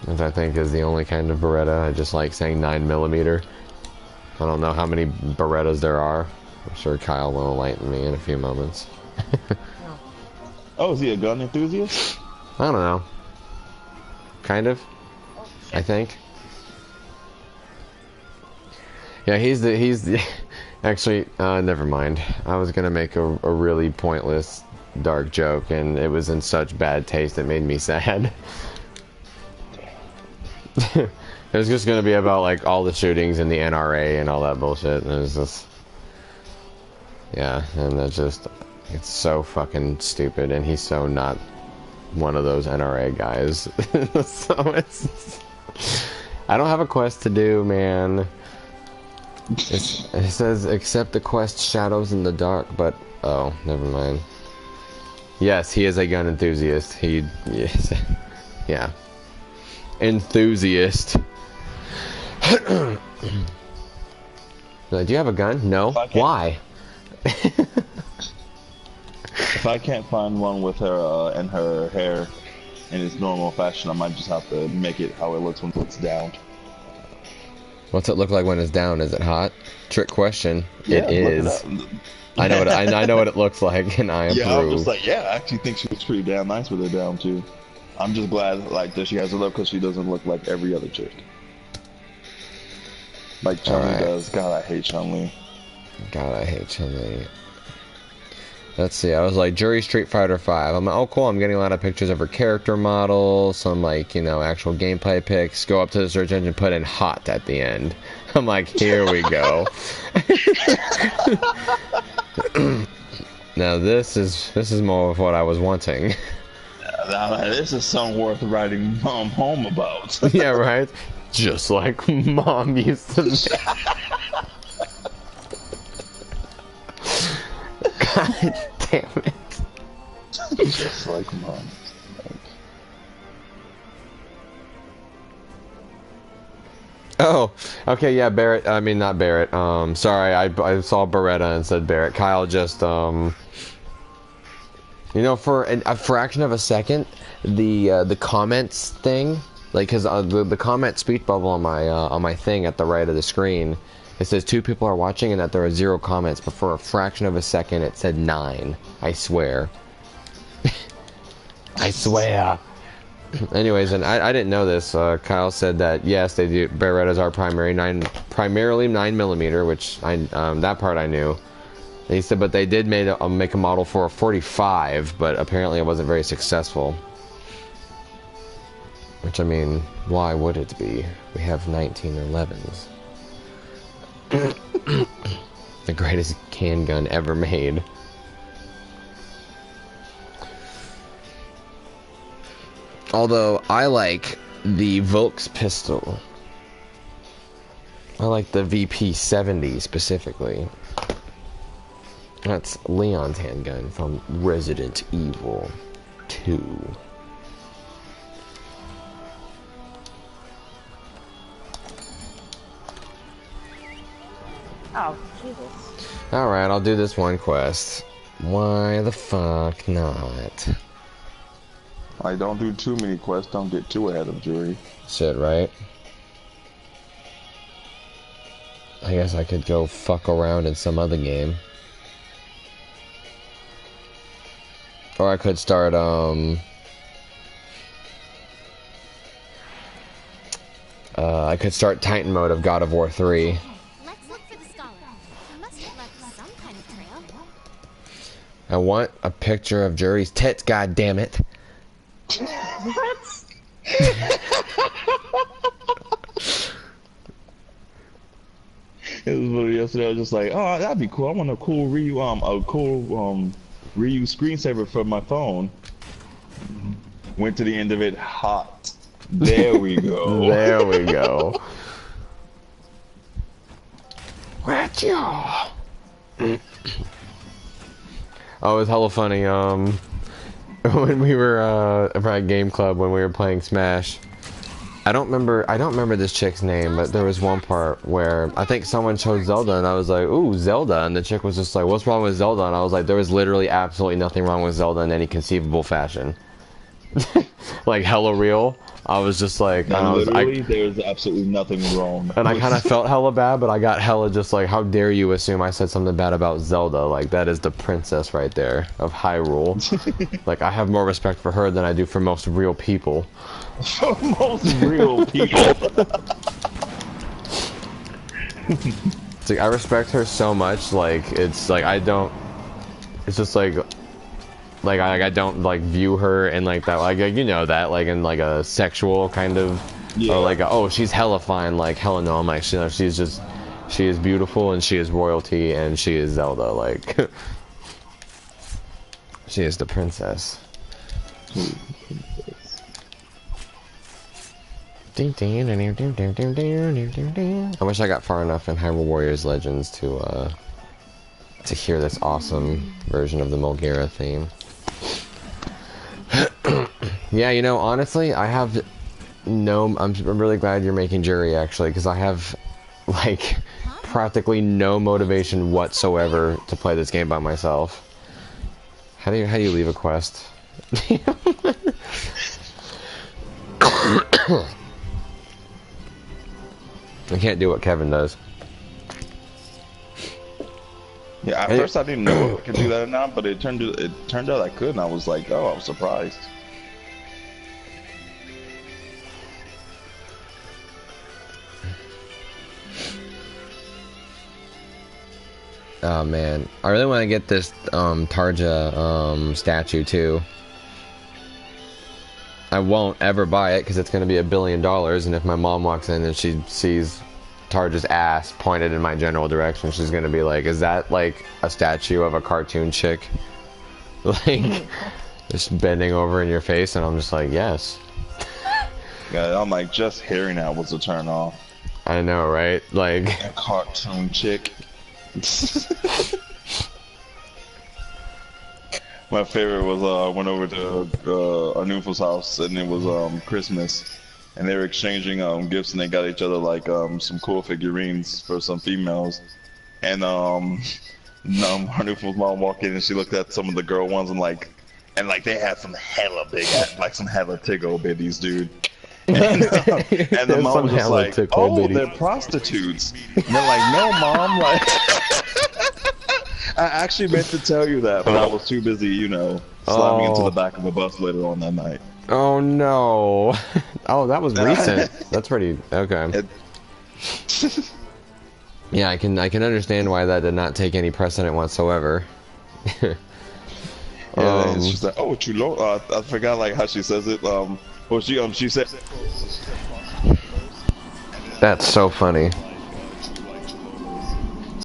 Which I think is the only kind of Beretta. I just like saying 9mm. I don't know how many Berettas there are. I'm sure Kyle will enlighten me in a few moments. Oh, is he a gun enthusiast? I don't know. Kind of. I think. Yeah, he's the actually, never mind. I was gonna make a really pointless dark joke, and it was in such bad taste it made me sad. It was just gonna be about like all the shootings in the NRA and all that bullshit, and it was just, yeah, and that's just, it's so fucking stupid, and he's so not one of those NRA guys. So it's, I don't have a quest to do, man. It says accept the quest Shadows in the Dark, but oh, never mind. Yes, he is a gun enthusiast. Yes, yeah, enthusiast. Like, do you have a gun? No. Why? If I can't find one with her and her hair in its normal fashion, I might just have to make it how it looks when it's down. What's it look like when it's down? Is it hot? Trick question. Yeah, it is. I know what I know what it looks like, and I approve. Yeah, I was just like, yeah, I actually think she looks pretty damn nice with it down too. I'm just glad like that she has a look because she doesn't look like every other chick. Like Chun-Li does. God, I hate Chun-Li. God, I hate Chun-Li. Let's see. I was like, Jury Street Fighter 5. I'm like, oh cool. I'm getting a lot of pictures of her character model, some like, you know, actual gameplay pics. Go up to the search engine, put in hot at the end. I'm like, here we go. Now this is more of what I was wanting. This is something worth writing mom home about. Yeah, right? Just like mom used to be. God damn it. Just like mom. Oh, okay, yeah, Barrett. I mean, not Barrett. Sorry, I saw Beretta and said Barrett. Kyle just, you know, for a fraction of a second, the comments thing, like, cause the comment speech bubble on my thing at the right of the screen, it says 2 people are watching and that there are 0 comments, but for a fraction of a second, it said 9. I swear. I swear. Anyways, and I didn't know this. Kyle said that yes, they do. Berettas are primarily 9mm, which that part I knew. And he said, but they did make a model for a 45, but apparently it wasn't very successful. Which I mean, why would it be? We have 1911s. The greatest handgun ever made. Although, I like the Volks pistol. I like the VP-70 specifically. That's Leon's handgun from Resident Evil 2. Oh, Jesus. Alright, I'll do this one quest. Why the fuck not? I don't do too many quests, don't get too ahead of Jury. Shit, right? I guess I could go fuck around in some other game. Or I could start, I could start Titan mode of God of War 3. Let's look for the scholar. He must have left some kind of trail. I want a picture of Jury's tits, god damn it. What? It was literally yesterday. I was just like, oh, that'd be cool. I want a cool Ryu screensaver for my phone. Went to the end of it, hot. There we go. There we go. What y'all? Oh, it was hella funny. When we were at Game Club when we were playing Smash. I don't remember this chick's name, but there was one part where I think someone chose Zelda and I was like, ooh, Zelda, and the chick was just like, what's wrong with Zelda? And I was like, there was literally absolutely nothing wrong with Zelda in any conceivable fashion. Like hella real. I was just like, there's absolutely nothing wrong. And I kind of felt hella bad, but I got hella just like, how dare you assume I said something bad about Zelda? Like, that is the princess right there of Hyrule. Like, I have more respect for her than I do for most real people. For most real people. It's like, I respect her so much, like, it's like, it's just like I don't like view her in like that, like, you know, that like in like a sexual kind of, or like oh, she's hella fine, like hella no. I'm like, she is beautiful and she is royalty and she is Zelda, like she is the princess. wish I got far enough in Hyrule Warriors Legends to hear this awesome version of the Mulgara theme. Yeah, you know, honestly, I have no... I'm really glad you're making Jury, actually, because I have, like, practically no motivation whatsoever to play this game by myself. How do you leave a quest? I can't do what Kevin does. Yeah, at first I didn't know if I could do that or not, but it turned out I could, and I was like, oh, I was surprised. Oh man, I really want to get this Tarja statue too. I won't ever buy it because it's going to be $1 billion, and if my mom walks in and she sees Tarja's ass pointed in my general direction, she's going to be like, is that like a statue of a cartoon chick? Like, just bending over in your face, and I'm just like, yes. Yeah, I'm like, just hearing that was a turn off. I know, right? Like, a cartoon chick. My favorite was I went over to Anufa's house, and it was Christmas, and they were exchanging gifts, and they got each other like some cool figurines for some females, and Anufa's mom walked in and she looked at some of the girl ones and they had some hella big, like some hella tickle bitties, dude. And the mom was just like, oh, they're prostitutes. And they're like, no, mom, like, I actually meant to tell you that, but I was too busy, you know, slamming into the back of a bus later on that night. Oh no. Oh, that was recent. That's pretty okay. Yeah, I can understand why that did not take any precedent whatsoever. Yeah, and she's like, oh, chulo. I forgot like how she says it. Well, she said. That's so funny.